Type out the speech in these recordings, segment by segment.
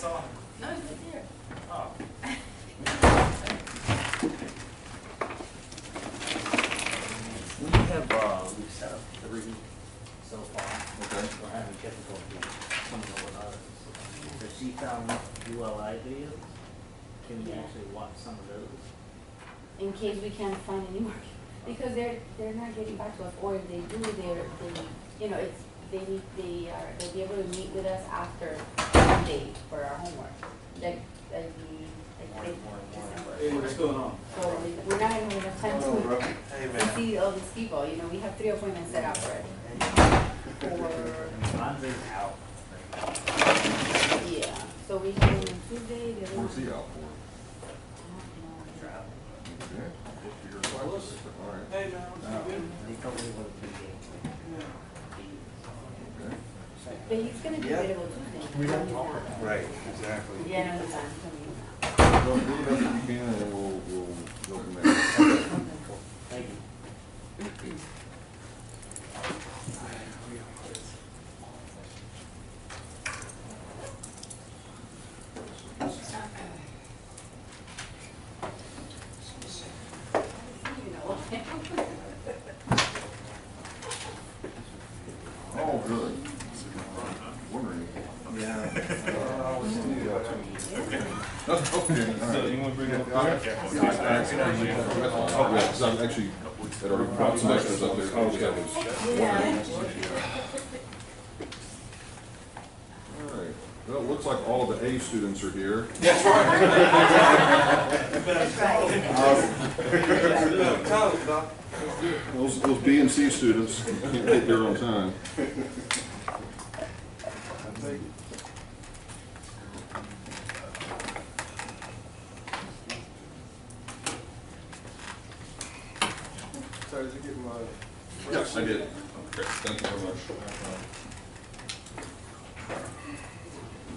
saw him. No, he's right there. Oh. We have we've set up 3 so far. Okay. We're having difficulty some of with others. The CFOund ULI videos, can we actually watch some of those? In case we can't find any more, because they're not getting back to us, or if they do, they you know, it's they'll be able to meet with us after Monday for our homework. Like December. Hey, what's going on? So we're not having enough time to see all these people. You know, we have 3 appointments set up already. Mine's is out. Yeah. So we can Tuesday. The Where's he out for? Travel. Okay. Your classes. All right. Hey, man, what's good? They told me what to do. Okay. But he's going to be available Tuesday. We don't talk. Right, exactly. Yeah, no, he's not. Well, do the best you can, and then we'll go from there. Thank you. Oh, good. Wondering. Yeah. Okay. All right. So you want to bring it up there? Because I'm actually, had already brought some extras up there. Oh, okay. All right. Well, it looks like all of the A students are here. That's right. Those B and C students can't get there on time. Sorry, did you get my? Yes, I did. Okay, thank you very much.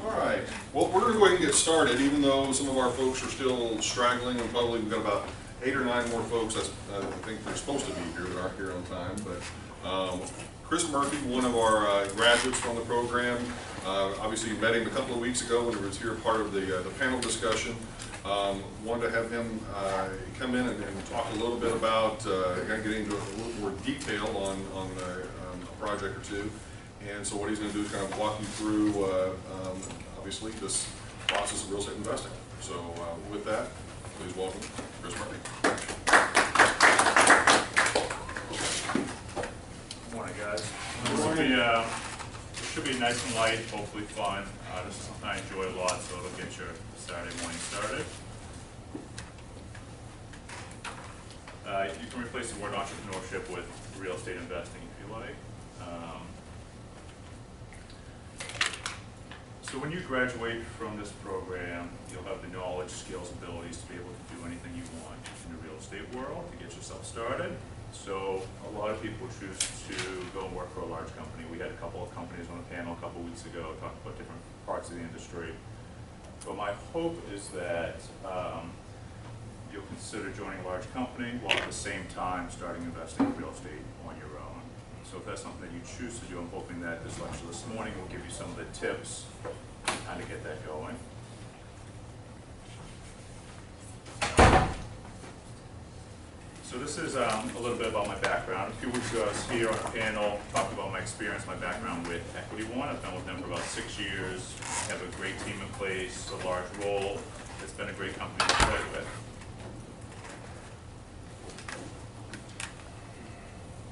All right, well, we're gonna go ahead and get started, even though some of our folks are still straggling, and probably we've got about 8 or 9 more folks that's, I think they're supposed to be here that aren't here on time, but Chris Murphy, one of our graduates from the program, obviously you met him a couple of weeks ago when he was here part of the panel discussion. Wanted to have him come in and talk a little bit about, get into a little more detail on a project or two. And so what he's going to do is kind of walk you through, obviously, this process of real estate investing. So with that, please welcome Chris Murphy. Good morning, guys. This should be nice and light, hopefully fun. This is something I enjoy a lot, so it'll get your Saturday morning started. You can replace the word entrepreneurship with real estate investing if you like. So when you graduate from this program, you'll have the knowledge, skills, abilities to be able to do anything you want in the real estate world to get yourself started. So a lot of people choose to go and work for a large company. We had a couple of companies on the panel a couple of weeks ago talking about different parts of the industry. But my hope is that you'll consider joining a large company while at the same time starting investing in real estate on your own. So if that's something that you choose to do, I'm hoping that this lecture this morning will give you some of the tips on how to get that going. So this is a little bit about my background. A few weeks ago I was here on a panel talking about my experience, my background with Equity One. I've been with them for about 6 years. We have a great team in place, a large role. It's been a great company to work with.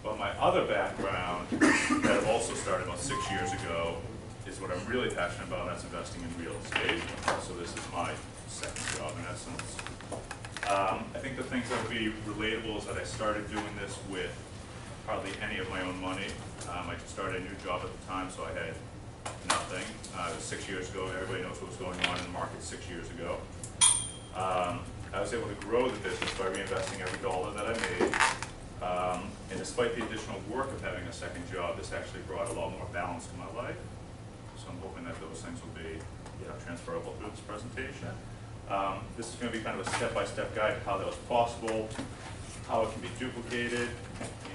But my other background that I've also started about 6 years ago is what I'm really passionate about, and that's investing in real estate. So this is my second job in essence. I think the things that will be relatable is that I started doing this with hardly any of my own money. I just started a new job at the time, so I had nothing. It was 6 years ago. Everybody knows what was going on in the market 6 years ago. I was able to grow the business by reinvesting every dollar that I made. And despite the additional work of having a second job, this actually brought a lot more balance to my life. So I'm hoping that those things will be transferable through this presentation. This is going to be kind of a step-by-step guide to how that was possible, how it can be duplicated,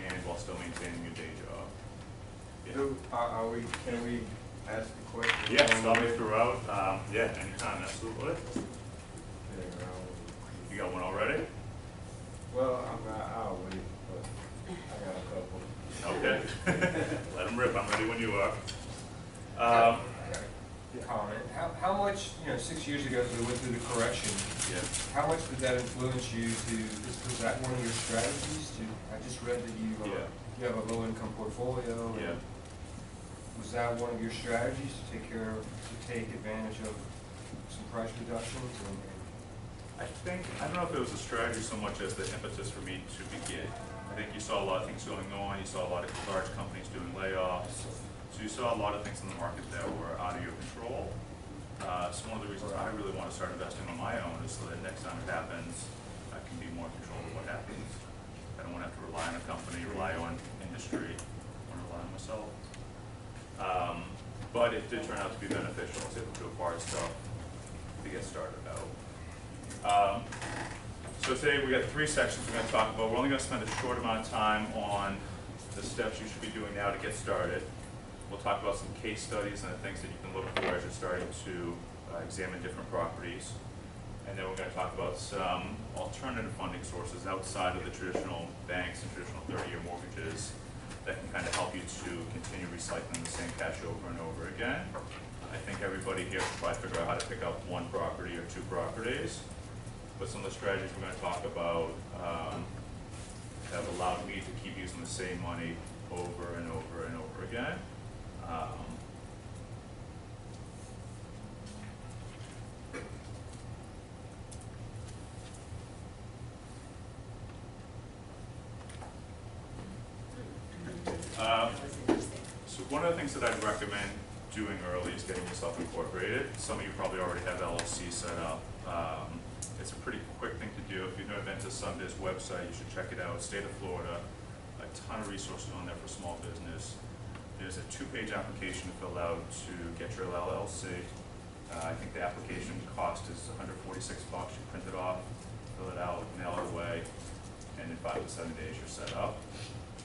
and while still maintaining your day job. Yeah. So can we ask a question? Yeah, stop me throughout, yeah, anytime, absolutely. You got one already? Well, I'll wait, but I got a couple. Okay. Let them rip, I'm ready when you are. I got a comment. How much, 6 years ago, as we went through the correction, Yeah. how much did that influence you was that one of your strategies I just read that Yeah. you have a low income portfolio. and Yeah. Was that one of your strategies to take advantage of some price reductions I don't know if it was a strategy so much as the impetus for me to begin. I think you saw a lot of things going on, you saw a lot of large companies doing layoffs, so you saw a lot of things in the market that were out of your control. So one of the reasons I really want to start investing on my own is so that next time it happens, I can be more in control of what happens. I don't want to have to rely on a company, rely on industry, I want to rely on myself. But it did turn out to be beneficial. I was able to acquire stuff to get started out. So today we got 3 sections we're going to talk about. We're only going to spend a short amount of time on the steps you should be doing now to get started. We'll talk about some case studies and the things that you can look for as you're starting to examine different properties. And then we're going to talk about some alternative funding sources outside of the traditional banks and traditional 30-year mortgages that can kind of help you to continue recycling the same cash over and over again. I think everybody here should probably figure out how to pick up 1 property or 2 properties. But some of the strategies we're going to talk about have allowed me to keep using the same money over and over and over again. So one of the things that I'd recommend doing early is getting yourself incorporated. Some of you probably already have LLC set up. It's a pretty quick thing to do. If you've never been to Sunday's website, you should check it out. State of Florida, a ton of resources on there for small business. There's a 2-page application to fill out to get your LLC. I think the application cost is $146. You print it off, fill it out, mail it away, and in 5 to 7 days you're set up.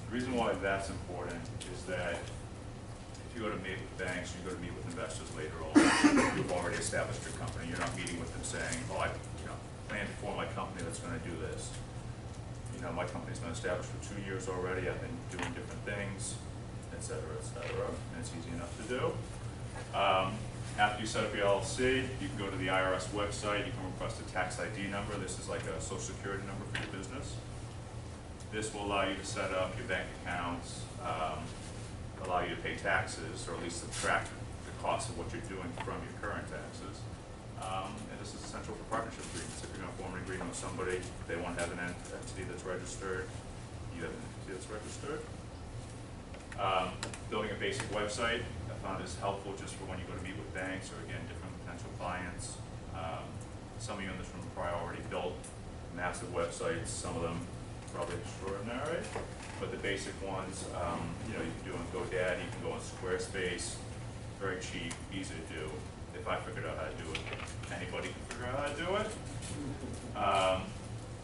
The reason why that's important is that if you go to meet with banks, you go to meet with investors later on, you've already established your company. You're not meeting with them saying, oh, I plan to form my company that's going to do this. My company's been established for 2 years already. I've been doing different things, et cetera, and it's easy enough to do. After you set up your LLC, you can go to the IRS website. You can request a tax ID number. This is like a social security number for your business. This will allow you to set up your bank accounts, allow you to pay taxes, or at least subtract the cost of what you're doing from your current taxes. And this is essential for partnership agreements. If you're going to form an agreement with somebody, they want to have an entity that's registered, you have an entity that's registered. Building a basic website, I found is helpful just for when you go to meet with banks or, again, different potential clients. Some of you in this room probably already built massive websites, some of them probably extraordinary, but the basic ones, you can do on GoDaddy, you can go on Squarespace, very cheap, easy to do. If I figured out how to do it, anybody can figure out how to do it.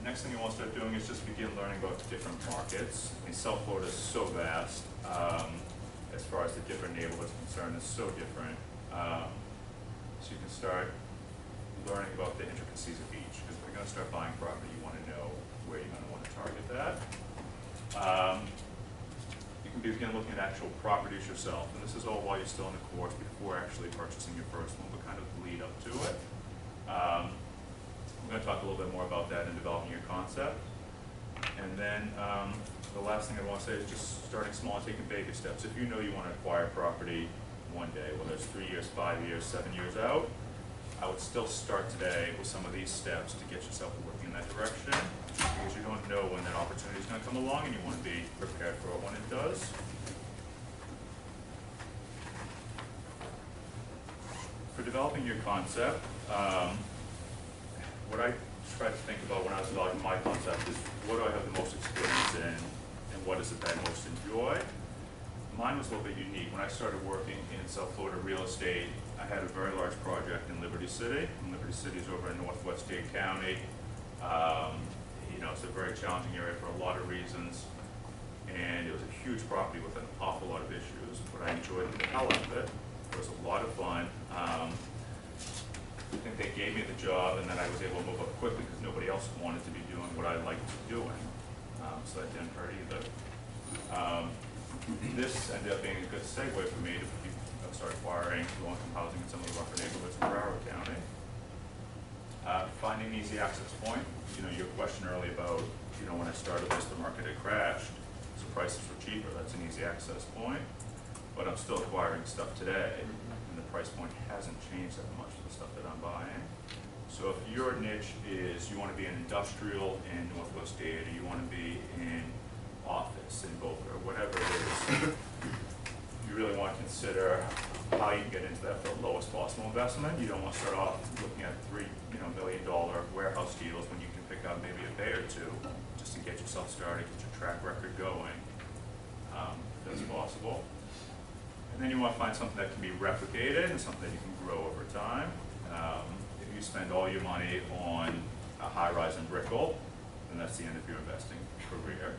Next thing you want to start doing is just begin learning about different markets. South Florida is so vast, as far as the different neighborhoods are concerned, it's so different. So you can start learning about the intricacies of each, because if you're going to start buying property, you want to know where you're going to want to target that. You can begin looking at actual properties yourself, and this is all while you're still in the course before actually purchasing your first one, but kind of lead up to it. I'm going to talk a little bit more about that in developing your concept. And then the last thing I want to say is just starting small and taking baby steps. If you know you want to acquire property one day, whether it's 3 years, 5 years, 7 years out, I would still start today with some of these steps to get yourself working in that direction, because you don't know when that opportunity is going to come along, and you want to be prepared for it when it does. For developing your concept, what I tried to think about when I was developing my concept is, what do I have the most experience in, and what is it that I most enjoy? Mine was a little bit unique. When I started working in South Florida real estate, I had a very large project in Liberty City. And Liberty City is over in northwest Dade County. It's a very challenging area for a lot of reasons. And it was a huge property with an awful lot of issues, but I enjoyed the hell out of it. It was a lot of fun. I think they gave me the job, and then I was able to move up quickly because nobody else wanted to be doing what I liked doing. So that didn't hurt either. This ended up being a good segue for me to start acquiring low-income housing in some of the rougher neighborhoods in Broward County. Finding an easy access point. Your question earlier about, when I started this, the market had crashed, so prices were cheaper. That's an easy access point. But I'm still acquiring stuff today, and the price point hasn't changed that much for the stuff that I'm buying. So if your niche is you want to be in industrial in Northwest Dade, or you want to be in office in Boca, or whatever it is, you really want to consider how you can get into that for the lowest possible investment. You don't want to start off looking at $3 million warehouse deals when you can pick up maybe a bay or two just to get yourself started, get your track record going, if that's possible. And then you want to find something that can be replicated and something that you can grow over time. If you spend all your money on a high-rise in Brickell, then that's the end of your investing career.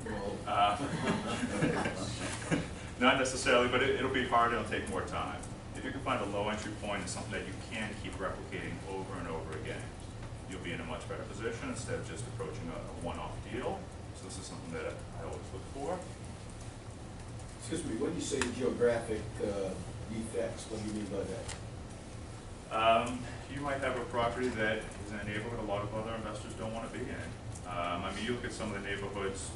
Not necessarily, but it'll be hard and it'll take more time. If you can find a low entry point and something that you can keep replicating over and over again, you'll be in a much better position instead of just approaching a one-off deal. So this is something that I always look for. Excuse me, when you say geographic defects, what do you mean by that? You might have a property that is in a neighborhood a lot of other investors don't want to be in. You look at some of the neighborhoods,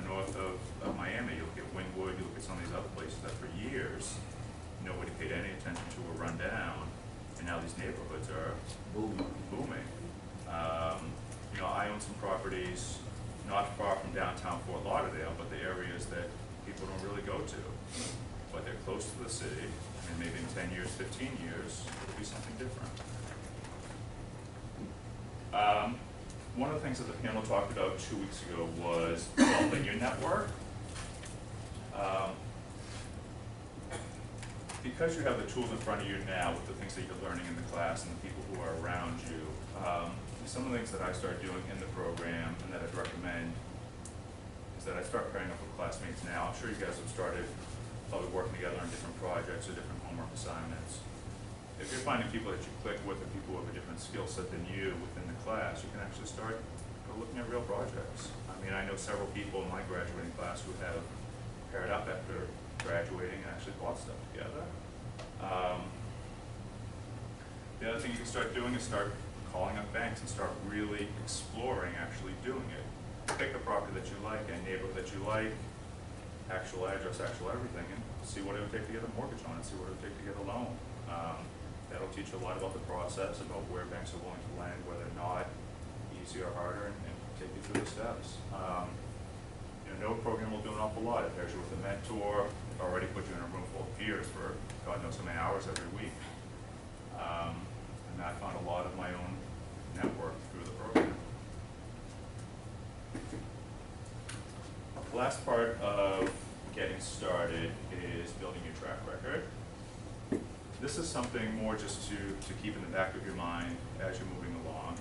north of Miami, you look at Wynwood, you look at some of these other places that for years, nobody paid any attention to or run down, and now these neighborhoods are booming. I own some properties not far from downtown Fort Lauderdale, but the areas that people don't really go to, but they're close to the city, and maybe in 10 years, 15 years, it'll be something different. One of the things that the panel talked about 2 weeks ago was developing your network. Because you have the tools in front of you now with the things that you're learning in the class and the people who are around you, some of the things that I start doing in the program and that I'd recommend is that I start pairing up with classmates now. I'm sure you guys have started probably working together on different projects or different homework assignments. If you're finding people that you click with or people who have a different skill set than you within the class, you can actually start looking at real projects. I know several people in my graduating class who have paired up after graduating and actually bought stuff together. The other thing you can start doing is start calling up banks and start really exploring actually doing it. Pick a property that you like, a neighborhood that you like, actual address, actual everything, and see what it would take to get a mortgage on it, see what it would take to get a loan. That'll teach you a lot about the process, about where banks are willing to lend, whether or not, easy or harder, and take you through the steps. No program will do an awful lot. It pairs you with a mentor. It already puts you in a room full of peers for God knows how many hours every week. And I found a lot of my own network through the program. The last part of getting started is building your track record. This is something more just to keep in the back of your mind as you're moving along.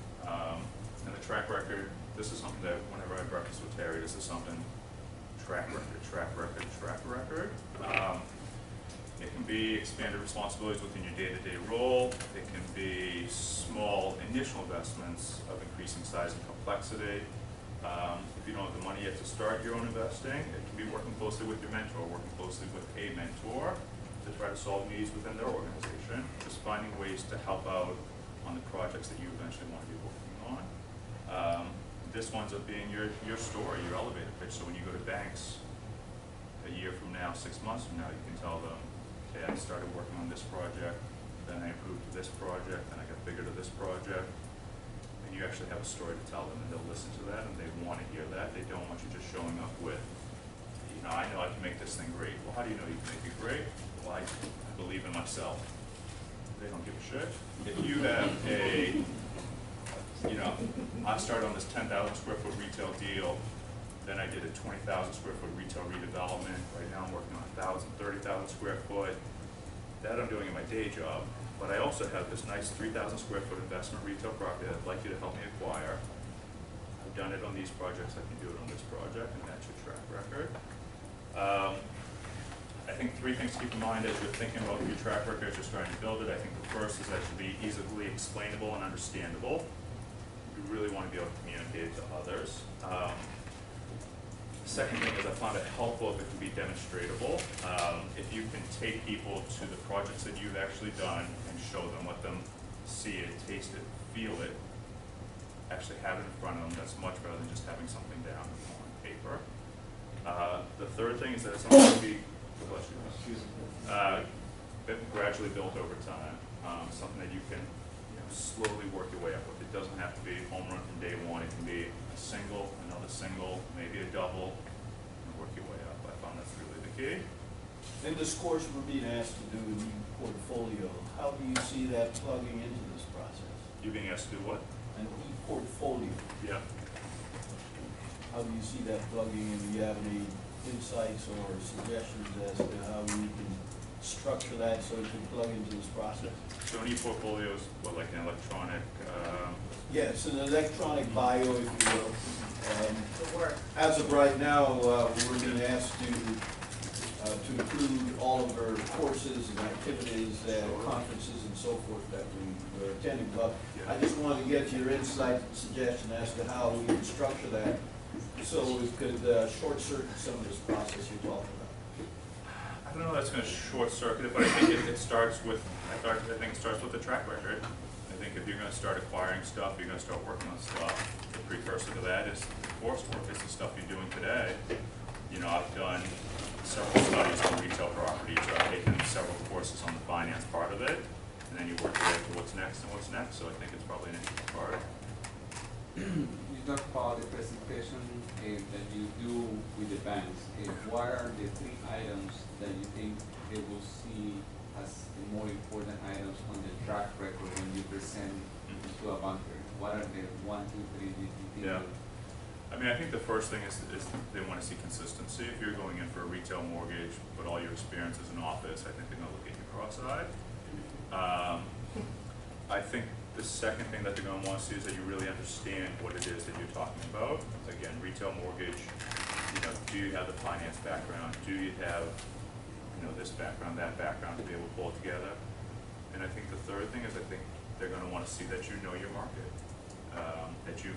And the track record, this is something that whenever I breakfast with Terry, this is something, track record, track record, track record. It can be expanded responsibilities within your day-to-day role. It can be small initial investments of increasing size and complexity. If you don't have the money yet to start your own investing, it can be working closely with your mentor, working closely with a mentor to try to solve needs within their organization, just finding ways to help out on the projects that you eventually want to be working on. This winds up being your story, your elevator pitch. So when you go to banks a year from now, 6 months from now, you can tell them, okay, I started working on this project, then I improved to this project, then I got bigger to this project. And you actually have a story to tell them, and they'll listen to that, and they want to hear that. They don't want you just showing up with, I know I can make this thing great. Well, how do you know you can make it great? Well, I believe in myself. They don't give a shit. If you have I started on this 10,000 square foot retail deal, then I did a 20,000 square foot retail redevelopment. Right now I'm working on 30,000 square foot. That I'm doing in my day job. But I also have this nice 3,000 square foot investment retail property that I'd like you to help me acquire. I've done it on these projects, I can do it on this project, and that's your track record. I think 3 things to keep in mind as you're thinking about your track record, as you're starting to build it. I think the first is that it should be easily explainable and understandable. You really want to be able to communicate it to others. The second thing is I found it helpful if it can be demonstratable. If you can take people to the projects that you've actually done and show them, let them see it, taste it, feel it, actually have it in front of them, that's much better than just having something down on paper. The third thing is that it's not going to be gradually built over time, something that you can slowly work your way up with. It doesn't have to be home run from day one. It can be a single, another single, maybe a double, and work your way up. I found that's really the key. In this course, we're being asked to do a new portfolio. How do you see that plugging into this process? You're being asked to do what? An e-portfolio. Yeah. How do you see that plugging in? Do you have any insights or suggestions as to how we can structure that so it can plug into this process? So an e-portfolio is what, like an electronic? Yes, an electronic bio, if you will. The work. As of right now, we're being asked to include all of our courses and activities and conferences and so forth that we're attending. But I just wanted to get your insight and suggestion as to how we can structure that so we could short circuit some of this process you're talking about. I don't know if that's going to short circuit it, but I think it starts with, I think it starts with the track record. I think if you're going to start acquiring stuff, you're going to start working on stuff. The precursor to that is the coursework. It's the stuff you're doing today. You know, I've done several studies on retail properties. I've taken several courses on the finance part of it, and then you work your way to what's next and what's next. So I think it's probably an interesting part. You talk about the presentation that you do with the banks. What are the 3 items that you think they will see as the more important items on the track record when you present to a banker? What are the 1, 2, 3 that you think? Yeah. I mean, I think the first thing is they want to see consistency. If you're going in for a retail mortgage, but all your experience is in office, I think they're going to look at you cross-eyed. I think the second thing that they're going to want to see is that you really understand what it is that you're talking about. Again, retail mortgage, do you have the finance background? Do you have, this background, that background to be able to pull it together? And I think the third thing is I think they're going to want to see that you know your market, that you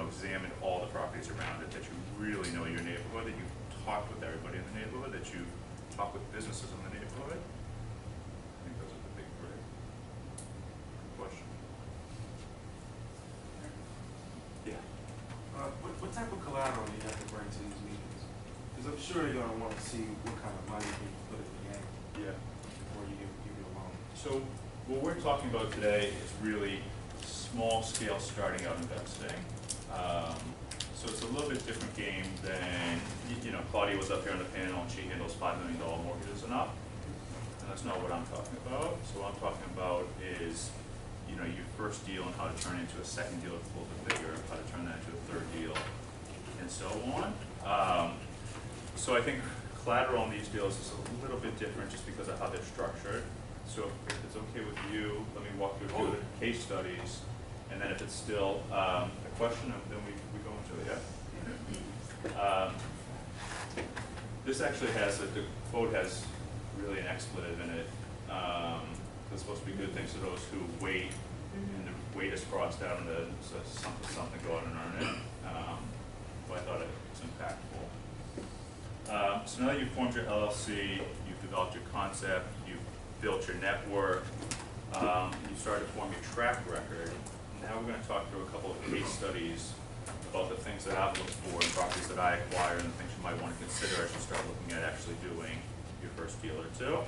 examined all the properties around it, that you really know your neighborhood, that you've talked with everybody in the neighborhood, that you've talked with businesses in the neighborhood. I think those are the big 3. Question? Yeah. What type of collateral do you have to bring to these meetings? Because I'm sure you're going to want to see what kind of money you can put in the game before you give it a loan. So what we're talking about today is really small scale starting out investing. So it's a little bit different game than, Claudia was up here on the panel and she handles $5 million mortgages and up. And that's not what I'm talking about. So what I'm talking about is, your first deal and how to turn it into a second deal that's a little bit bigger, how to turn that into a third deal, and so on. So I think collateral on these deals is a little bit different just because of how they're structured. So if it's okay with you, let me walk you through the case studies, and then if it's still a question, then we go into it, yeah? This actually has, the quote has really an expletive in it. It's supposed to be good things to those who wait, and the wait is crossed out, and the something, go out and earn it. But I thought it was impactful. So now that you've formed your LLC, you've developed your concept, you've built your network, you've started to form your track record. Now we're going to talk through a couple of case studies about the things that I've looked for in properties that I acquire and the things you might want to consider as you start looking at actually doing your first deal or 2.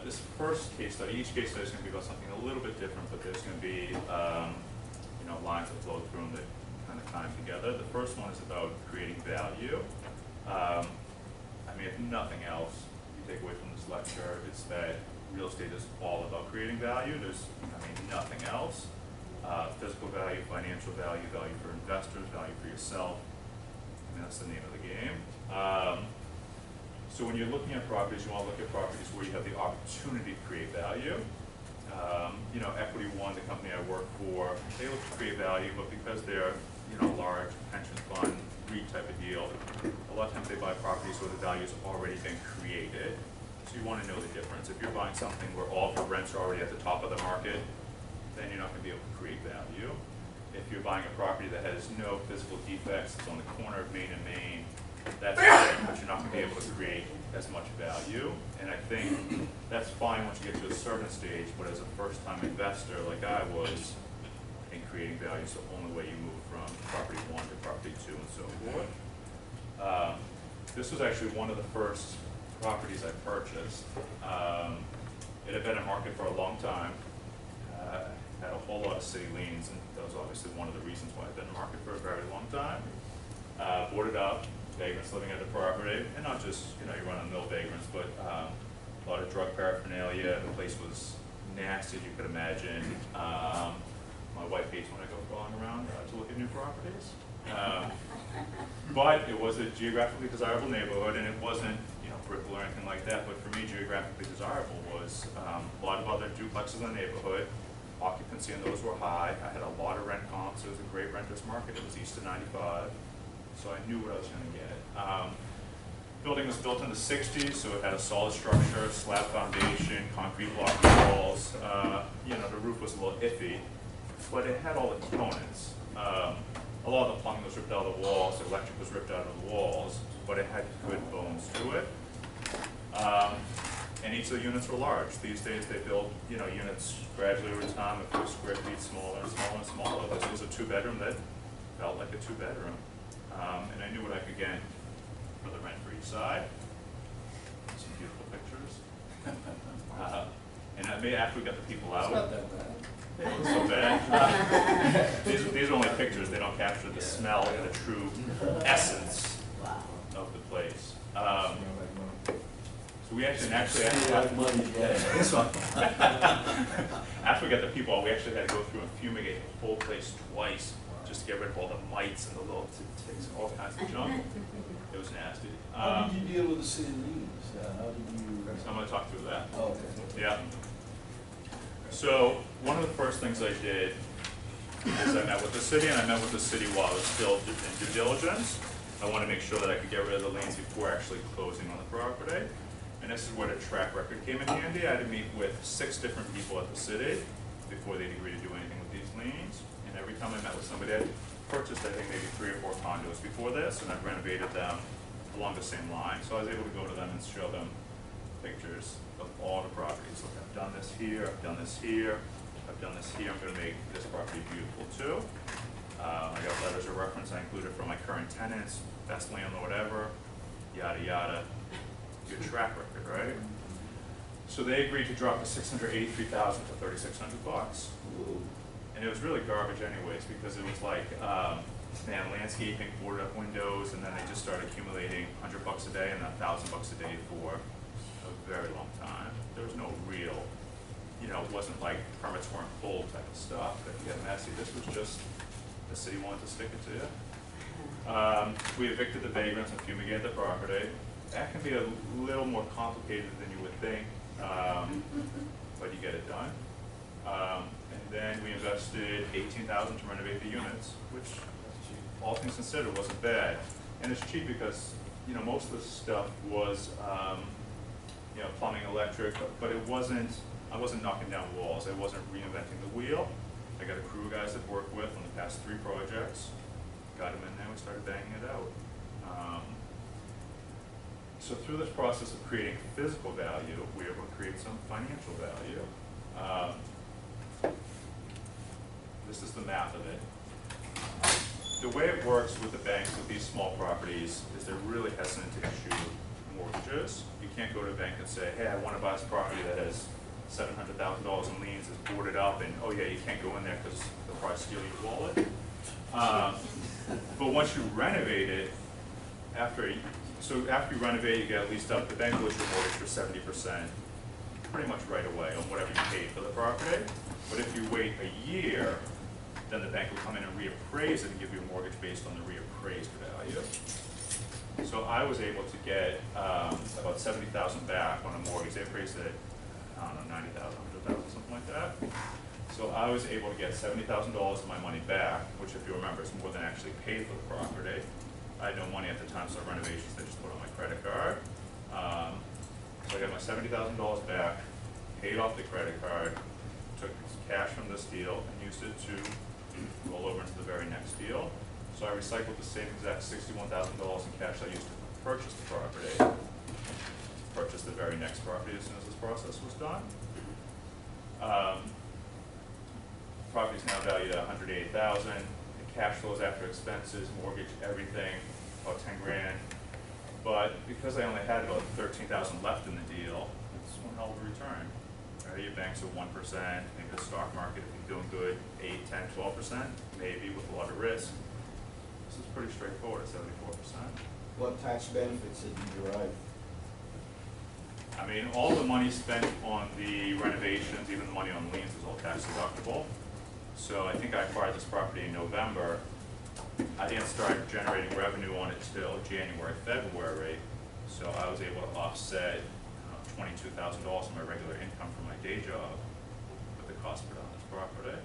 This first case study, each case study is going to be about something a little bit different, but there's going to be lines that flow through them that kind of time together. The first one is about creating value. I mean, if nothing else you take away from this lecture, it's that real estate is all about creating value. There's, nothing else. Physical value, financial value, value for investors, value for yourself. That's the name of the game. So when you're looking at properties, you want to look at properties where you have the opportunity to create value. Equity One, the company I work for, they look to create value, but because they're large pension fund, REE type of deal, a lot of times they buy properties where the value's already been created. So you want to know the difference. If you're buying something where all of the rents are already at the top of the market, then you're not going to be able to create value. If you're buying a property that has no physical defects, it's on the corner of Main and Main, that's great, but you're not going to be able to create as much value. And I think that's fine once you get to a certain stage, but as a first-time investor like I was, in creating value is the only way you move from property 1 to property 2 and so forth. This was actually one of the first properties I purchased. It had been in market for a long time, had a whole lot of city liens, and that was obviously one of the reasons why it had been in market for a very long time. Boarded up, vagrants living at the property, and not just, you run-of-the-mill vagrants, but a lot of drug paraphernalia. The place was nasty as you could imagine. My wife hates when I go crawling around to look at new properties. But it was a geographically desirable neighborhood, and it wasn't, Brickell or anything like that, but for me, geographically desirable was a lot of other duplexes in the neighborhood. Occupancy in those were high. I had a lot of rent comps. It was a great renter's market. It was east of 95, so I knew what I was going to get. Building was built in the 60s, so it had a solid structure, slab foundation, concrete block walls. The roof was a little iffy, but it had all the components. A lot of the plumbing was ripped out of the walls, the electric was ripped out of the walls, but it had good bones to it. And each of the units were large. These days they build, units gradually over time, a few square feet smaller and smaller and smaller. This was a 2-bedroom that felt like a 2-bedroom. And I knew what I could get for the rent for each side. Some beautiful pictures. And after we got the people out. It's not that bad. It was so bad. These are only pictures. They don't capture the smell and the true essence of the place. So we actually Like money, after we got the people out, we actually had to go through and fumigate the whole place twice just to get rid of all the mites and the little ticks and all kinds of junk. It was nasty. How did you deal with the city leaves? How did you? I'm going to talk through that. Oh, okay. Yeah. So one of the first things I did is I met with the city, and I met with the city while I was still in due diligence. I wanted to make sure that I could get rid of the liens before actually closing on the property. And this is where the track record came in handy. I had to meet with 6 different people at the city before they'd agree to do anything with these liens. And every time I met with somebody, I purchased, I think, maybe 3 or 4 condos before this, and I've renovated them along the same line. So I was able to go to them and show them pictures of all the properties. Look, I've done this here, I've done this here, I've done this here. I'm going to make this property beautiful too. I got letters of reference I included from my current tenants, best landlord whatever, yada yada. Good track record, right? So they agreed to drop the $683,000 to $3,600. And it was really garbage anyways, because it was like, landscaping, boarded up windows, and then they just started accumulating $100 a day and $1,000 a day for a very long time. There was no real, it wasn't like permits weren't pulled type of stuff that get messy. This was just the city wanted to stick it to you. We evicted the vagrants and fumigated the property. That can be a little more complicated than you would think, but you get it done. And then we invested $18,000 to renovate the units, which, all things considered, wasn't bad. And it's cheap because, most of the stuff was, plumbing, electric, but it wasn't. I wasn't knocking down walls. I wasn't reinventing the wheel. I got a crew of guys I've worked with on the past 3 projects. Got them in there. We started banging it out. So through this process of creating physical value, we were able to create some financial value. This is the math of it. The way it works with the banks with these small properties is they're really hesitant to issue mortgages. You can't go to a bank and say, hey, I want to buy this property that has $700,000 in liens, is boarded up, and oh yeah, you can't go in there because they'll probably steal your wallet. But once you renovate it, after you renovate, you get leased up, the bank will issue a mortgage for 70%, pretty much right away on whatever you paid for the property. But if you wait a year, then the bank will come in and reappraise it and give you a mortgage based on the reappraised value. So I was able to get about $70,000 back on a mortgage. They appraised it, I don't know, $90,000, $100,000, something like that. So I was able to get $70,000 of my money back, which, if you remember, is more than actually paid for the property. I had no money at the time, so renovations, I just put on my credit card. So I got my $70,000 back, paid off the credit card, took cash from this deal and used it to roll over into the very next deal. So I recycled the same exact $61,000 in cash I used to purchase the property, purchase the very next property as soon as this process was done. Property's now valued at $180,000. The cash flows after expenses, mortgage, everything, about 10 grand. But because I only had about 13,000 left in the deal, it's one hell of a return. Your banks are 1%, maybe the stock market, if you're doing good, 8, 10, 12%, maybe with a lot of risk. This is pretty straightforward at 74%. What tax benefits did you derive? I mean, all the money spent on the renovations, even the money on liens, is all tax deductible. So I think I acquired this property in November. I didn't start generating revenue on it till January, February. So I was able to offset $22,000 of my regular income from my day job with the cost put on this property.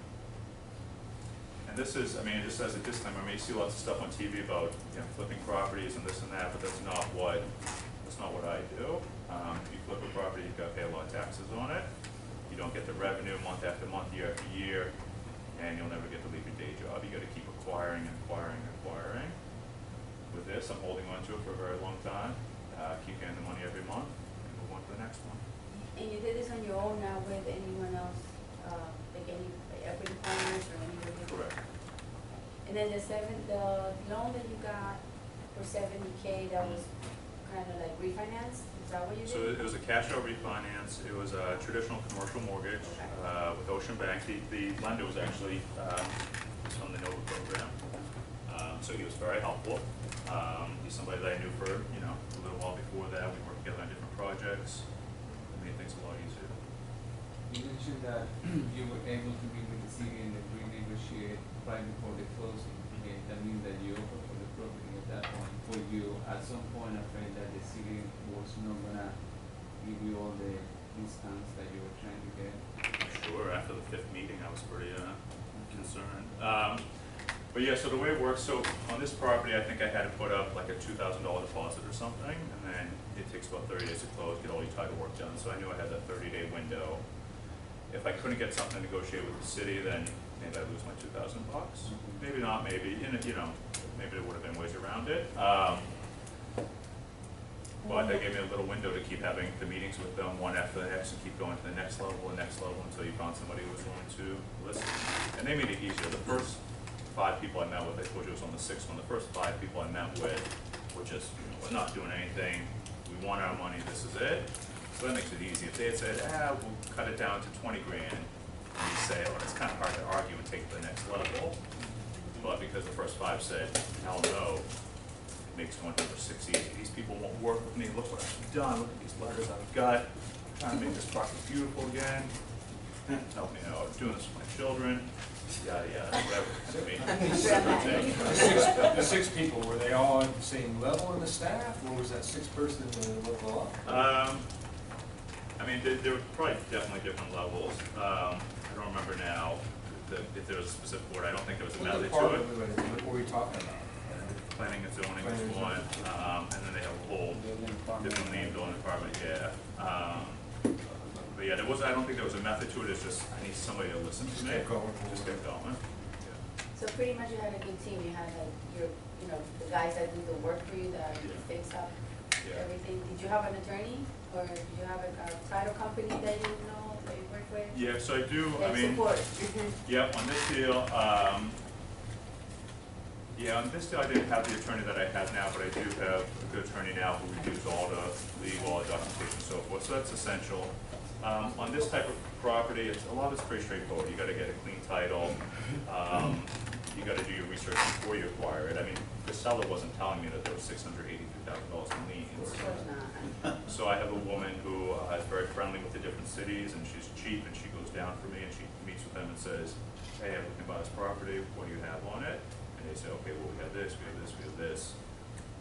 And this is, I mean, just as a disclaimer, I mean, you see lots of stuff on TV about, you know, flipping properties and this and that, but that's not what I do. If you flip a property, you've got to pay a lot of taxes on it. You don't get the revenue month after month, year after year, and you'll never get to leave your day job. You got to keep acquiring. With this, I'm holding on to it for a very long time. Keep getting the money every month. On to the next one. And you did this on your own, now with anyone else, like any equity partners or anybody? Correct. And then the loan that you got for $70K, that was kind of like refinanced? Is that what you did? So it was a cash out refinance. It was a traditional commercial mortgage with Ocean Bank. The lender was actually from the NOVA program. So he was very helpful. He's somebody that I knew for, you know, a little while before that. We worked together on different projects. It made things a lot easier. You mentioned that you were able to meet with the city and renegotiate right before the closing. Okay, that means that you offered for the property at that point. Were you at some point afraid that the city was not gonna give you all the discounts that you were trying to get? Sure. After the 5th meeting, I was pretty concerned. But yeah, so the way it works, so on this property, I think I had to put up like a $2,000 deposit or something, and then it takes about 30 days to close, get all your title work done. So I knew I had that 30-day window. If I couldn't get something negotiated with the city, then maybe I'd lose my $2,000 bucks. Maybe not, maybe, you know, maybe there would have been ways around it. But they gave me a little window to keep having the meetings with them one after the next and keep going to the next level until you found somebody who was willing to listen. And they made it easier. The first 5 people I met with, I told you it was on the 6th one, the first 5 people I met with were just, you know, we're not doing anything, we want our money, this is it. So that makes it easy. If they had said, we'll cut it down to 20 grand, and you say, oh, it's kind of hard to argue and take it to the next level. But because the first 5 said, hell no, it makes going to 6 easy. These people won't work with me, look what I've done, look at these letters I've got, I'm trying to make this property beautiful again. Help me out, I'm doing this for my children. Yada, whatever. The 6 people, were they all at the same level in the staff, or was that 6th person the local law? I mean, there were probably definitely different levels. I don't remember now if there was a specific word. I don't think there was a method to it. What were we talking about? Planning and zoning was one, and then they have a whole different name building department, But yeah, I don't think there was a method to it. It's just I need somebody to listen to me. Just get going. So pretty much you had a good team. You had like you know, the guys that do the work for you, that fix up everything. Did you have an attorney, or did you have a title company that you know that you work with? Yeah, so I do. That I mean, support. On this deal. On this deal, I didn't have the attorney that I have now, but I do have a good attorney now who reviews all the legal, documentation, and so forth. So that's essential. On this type of property, a lot of it's pretty straightforward. You got to get a clean title. You got to do your research before you acquire it. I mean, the seller wasn't telling me that there was $683,000 in liens. Of course not. So I have a woman who is very friendly with the different cities, and she's cheap, and she goes down for me, and she meets with them and says, hey, I'm looking to buy this property. What do you have on it? And they say, okay, well, we have this, we have this, we have this.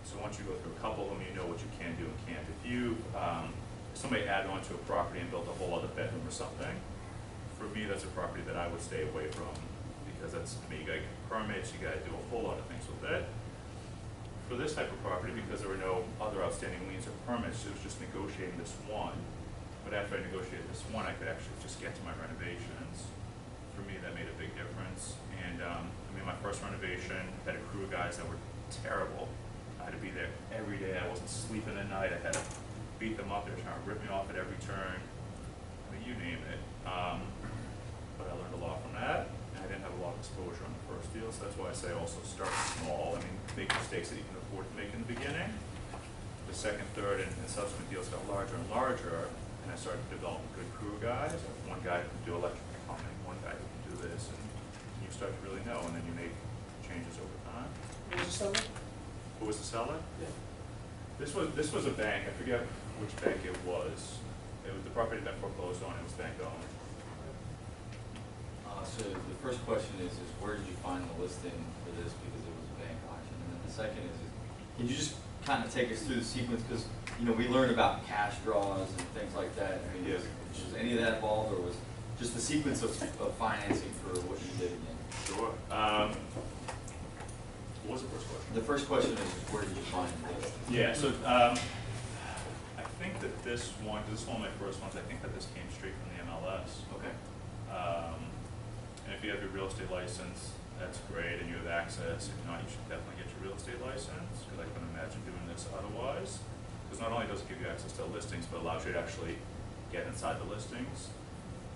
So once you go through a couple of them, you know what you can do and can't. If you, somebody added on to a property and built a whole other bedroom or something, for me, that's a property that I would stay away from, because that's, you gotta get permits, you gotta do a whole lot of things with it. For for this type of property, because there were no other outstanding liens or permits, it was just negotiating this one. But after I negotiated this one, I could actually just get to my renovations. For me, that made a big difference. And I mean, my first renovation had a crew of guys that were terrible. I had to be there every day. I wasn't sleeping at night. I had to beat them up. They were trying to rip me off at every turn. I mean, you name it. But I learned a lot from that. I didn't have a lot of exposure on the first deal, so that's why I say also start small. I mean, make mistakes that you can afford to make in the beginning. The second, third, and subsequent deals got larger and larger, and I started developing good crew guys. One guy can do electrical plumbing, one guy can do this, and you start to really know, and then you make changes over time. Who's the seller? Who was the seller? Yeah. This was a bank. I forget which bank it was. It was the property that foreclosed on. It was bank owned. So the first question is where did you find the listing for this, because it was a bank auction? And then the second is can you just kind of take us through the sequence, because you know we learned about cash draws and things like that. I mean, Yes. was any of that involved, or was just the sequence of financing for what you did again? Sure. What was the first question? The first question is where did you find this? Yeah, so I think that this one of my first ones, I think that this came straight from the MLS. Okay. And if you have your real estate license, that's great, and you have access. If not, you should definitely get your real estate license, because I couldn't imagine doing this otherwise. Because not only does it give you access to listings, but allows you to actually get inside the listings.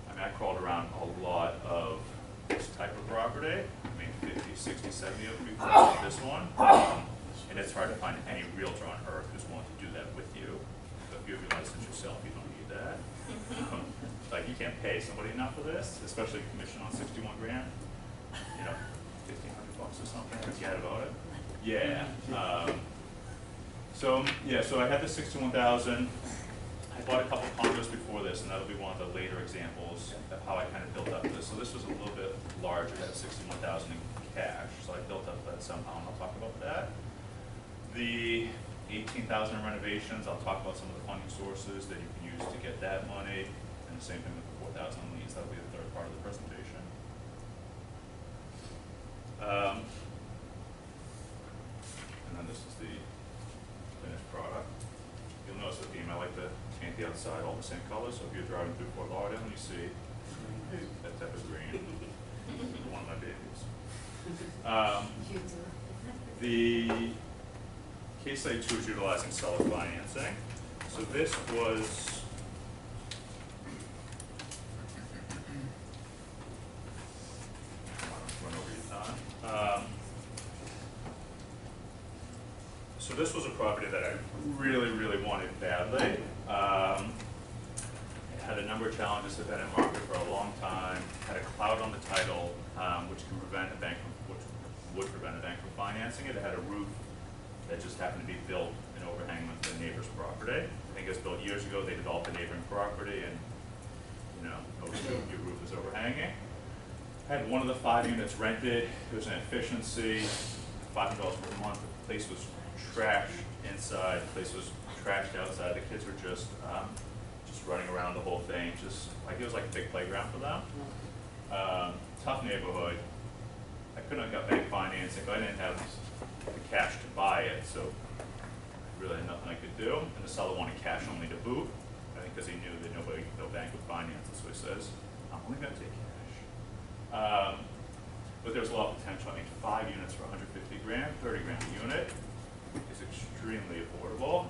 I mean, I crawled around a lot of this type of property. I mean, 50, 60, 70 of them before I did this one. And it's hard to find any realtor on earth who's willing to do that with you. So if you have your license yourself, you don't need that. Like, you can't pay somebody enough for this, especially commission on 61 grand. You know, $1,500 or something, forget about it. Yeah. So I had the 61,000. I bought a couple condos before this, and that'll be one of the later examples of how I kind of built up this. So this was a little bit larger, that 61,000 in cash. So I built up that somehow, and I'll talk about that. The 18,000 in renovations, I'll talk about some of the funding sources that you can use to get that money. And the same thing with the 4,000 leads. That'll be the third part of the presentation. And then this is the finished product. You'll notice the theme, I like to paint the outside all the same color, so if you're driving through Fort Lauderdale and you see that type of green, one of my babies. The case study 2 is utilizing seller financing. So this was run over your time. So this was a property that I really, really wanted badly. It had a number of challenges, had been in market for a long time, had a cloud on the title, which can prevent a bank from, which would prevent a bank from financing it. It had a roof that just happened to be built in overhang with the neighbor's property. I think it was built years ago. They developed a neighboring property, and you know, your roof is overhanging. I had one of the 5 units rented. It was an efficiency, $500 per month. The place was trashed inside. The place was trashed outside. The kids were just running around the whole thing. Just like it was like a big playground for them. Tough neighborhood. I couldn't have got bank financing, but I didn't have the cash to buy it, so really had nothing I could do. And the seller wanted cash only to boot, I think because he knew that no bank would finance it, so he says, I'm only going to take cash. But there's a lot of potential. I mean, 5 units for 150 grand, 30 grand a unit is extremely affordable.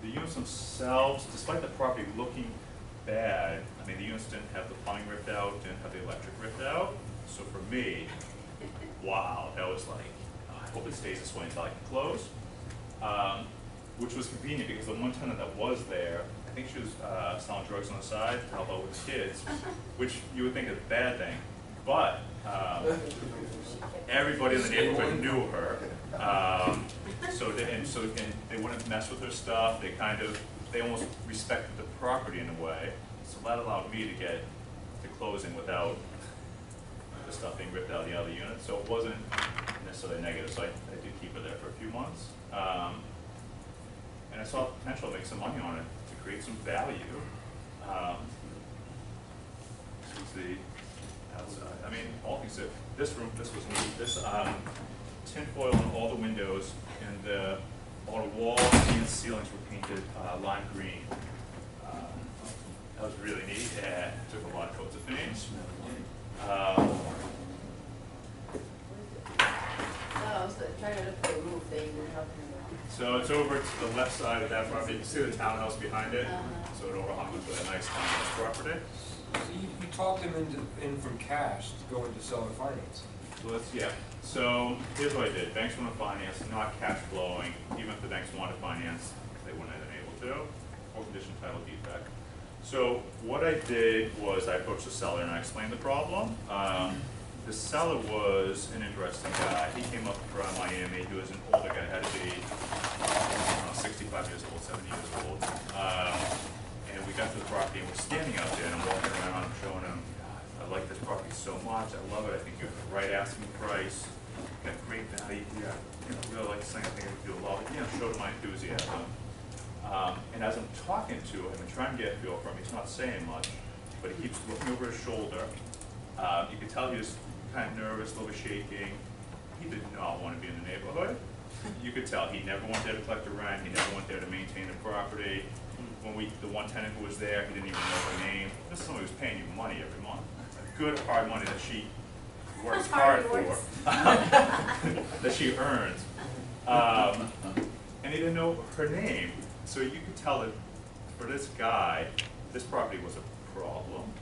The units themselves, despite the property looking bad, I mean, the units didn't have the plumbing ripped out, didn't have the electric ripped out. So for me, wow, that was like, oh, I hope it stays this way until I can close. Which was convenient because the one tenant that was there, I think she was selling drugs on the side to help out with the kids, which you would think is a bad thing. But everybody in the neighborhood knew her. So they wouldn't mess with her stuff. They almost respected the property in a way. So that allowed me to get to closing without the stuff being ripped out of the other unit. So it wasn't necessarily negative. So I did keep her there for a few months. And I saw potential to make some money on it, to create some value. This was the outside. I mean, all things that, this room, this was neat. This tinfoil on all the windows, and all the walls and ceilings were painted lime green. That was really neat, and took a lot of coats of paint. I was trying to look for the roof that you were talking about. So it's over to the left side of that property. You can see the townhouse behind it. So it overhung with a nice townhouse property. So you talked him in from cash to go into seller finance. So yeah. So here's what I did. Banks want to finance, not cash flowing. Even if the banks wanted to finance, they wouldn't have been able to, or condition title defect. So what I did was I approached the seller and I explained the problem. The seller was an interesting guy. He came up from Miami. He was an older guy, had to be 65 years old, 70 years old. And we got to the property and we're standing out there and I'm walking around and showing him, I like this property so much. I love it. I think you have the right asking price. Got great value. Yeah, really like the same thing. I do a lot. Showed him my enthusiasm. And as I'm talking to him and trying to get a feel for him, he's not saying much, but he keeps looking over his shoulder. You could tell he was kind of nervous, a little bit shaking. He did not want to be in the neighborhood. You could tell he never went there to collect the rent. He never went there to maintain the property. When the one tenant who was there, he didn't even know her name. This is somebody who's paying you money every month. Good hard money that she works hard for, that she earns. And he didn't know her name. So you could tell that for this guy, this property was a problem.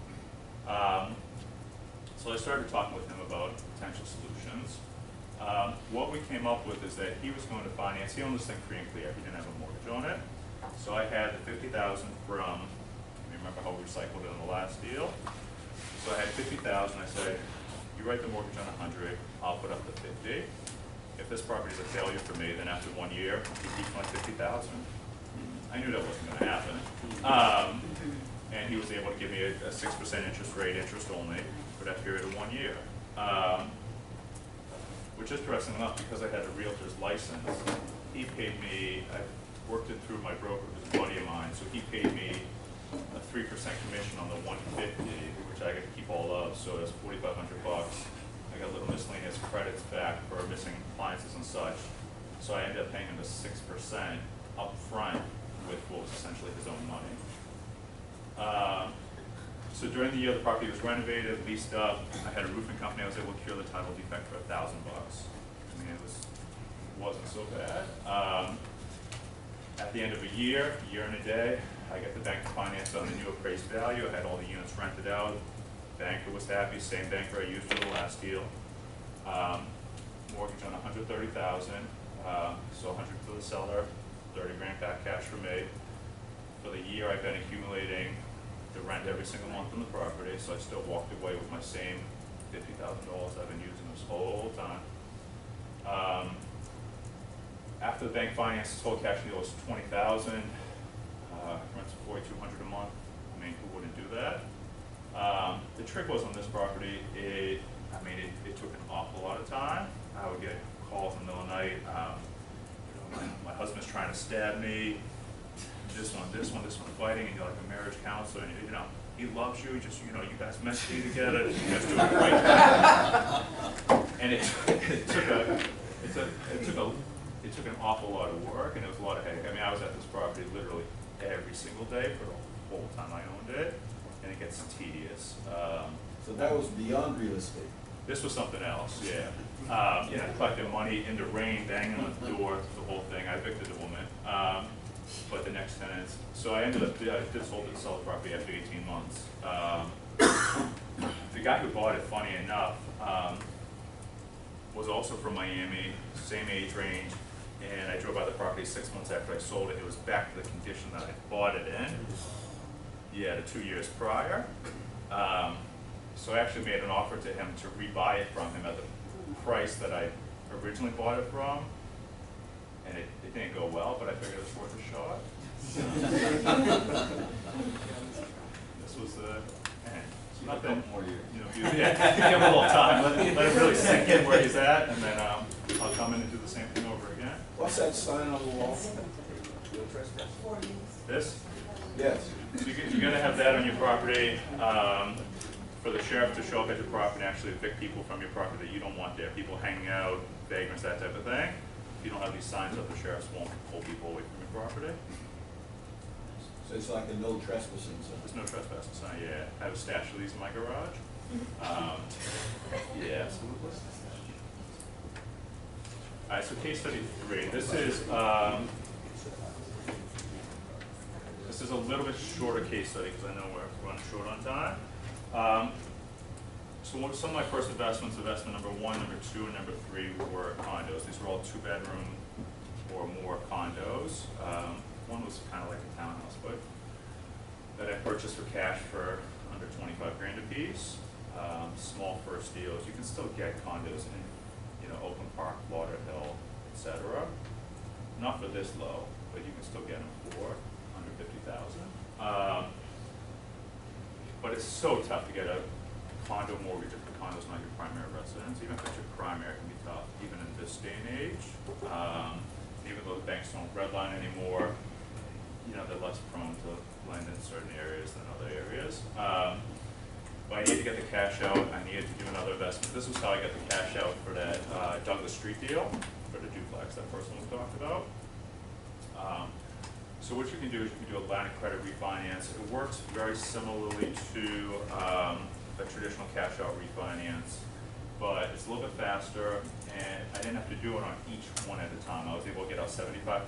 So I started talking with him about potential solutions. What we came up with is that he was going to finance, he owned this thing free and clear, he didn't have a mortgage on it. So I had the $50,000 from, you remember how we recycled it in the last deal? So I had $50,000, I said, you write the mortgage on 100, I'll put up the 50. If this property is a failure for me, then after 1 year, he keeps my 50,000. I knew that wasn't going to happen. And he was able to give me a 6% interest rate, interest only, for that period of 1 year. Which is interesting enough, because I had a realtor's license, he paid me, I worked it through my broker, who's a buddy of mine, so he paid me a 3% commission on the 150, which I got to keep all of, so that's $4,500. I got a little miscellaneous credits back for missing appliances and such. So I ended up paying him the 6% up front with what was essentially his own money. So during the year the property was renovated, leased up, I had a roofing company, I was able to cure the title defect for $1,000. I mean, it wasn't so bad. At the end of a year and a day, I got the bank to finance on the new appraised value. I had all the units rented out. Banker was happy, same banker I used for the last deal. Mortgage on $130,000, so $100 to the seller, $30 grand back cash for me. For the year, I've been accumulating the rent every single month on the property, so I still walked away with my same $50,000 I've been using this whole time. After the bank finance, the total cash deal was $20,000. Rent's $4,200 a month. I mean, who wouldn't do that? The trick was on this property, it took an awful lot of time. I would get calls in the middle of the night. My husband's trying to stab me. This one fighting, and you're like a marriage counselor, and he loves you. Just you guys meant to be together. You guys doing it right. And it took an awful lot of work, and it was a lot of headache. I mean, I was at this property literally every single day for the whole time I owned it, and it gets tedious. So that was beyond real estate. This was something else, yeah. Collecting money in the rain, banging on the door, the whole thing. I evicted the woman. But the next tenants, so I ended up, I did sell the property after 18 months. The guy who bought it, funny enough, was also from Miami, same age range, and I drove by the property 6 months after I sold it. It was back to the condition that I bought it in, the 2 years prior. So I actually made an offer to him to rebuy it from him at the price that I originally bought it from. And it didn't go well, but I figured it was worth a shot. This was the end. Not that, more years. Give him a little time, let him really sink in where he's at, and then I'll come in and do the same thing over again. What's that sign on the wall? This? Yes. So you're gonna have that on your property. For for the sheriff to show up at your property and actually evict people from your property that you don't want there, people hanging out, vagrants, that type of thing. If you don't have these signs up, the sheriffs won't pull people away from your property. So it's like a no trespassing zone. There's no trespassing sign, yeah. I have a stash of these in my garage. Yeah, absolutely. Alright, so case study 3. This is a little bit shorter case study because I know we're running short on time. So what some of my first investments, investment number 1, number 2, and number 3 were condos. These were all 2-bedroom or more condos. One was kind of like a townhouse, but that I purchased for cash for under 25 grand a piece. Small first deals. You can still get condos in, Oakland Park, Lauderhill, etc. Not for this low, but you can still get them for under 50,000. But it's so tough to get a condo mortgage if the condo's not your primary residence. Even if it's your primary, it can be tough, even in this day and age. Even though the banks don't redline anymore, they're less prone to lend in certain areas than other areas. But I needed to get the cash out. I needed to do another investment. This was how I got the cash out for that Douglas Street deal, for the duplex that person we talked about. So what you can do is you can do a line of credit refinance. It works very similarly to a traditional cash out refinance, but it's a little bit faster, and I didn't have to do it on each one at a time. I was able to get out $75,000.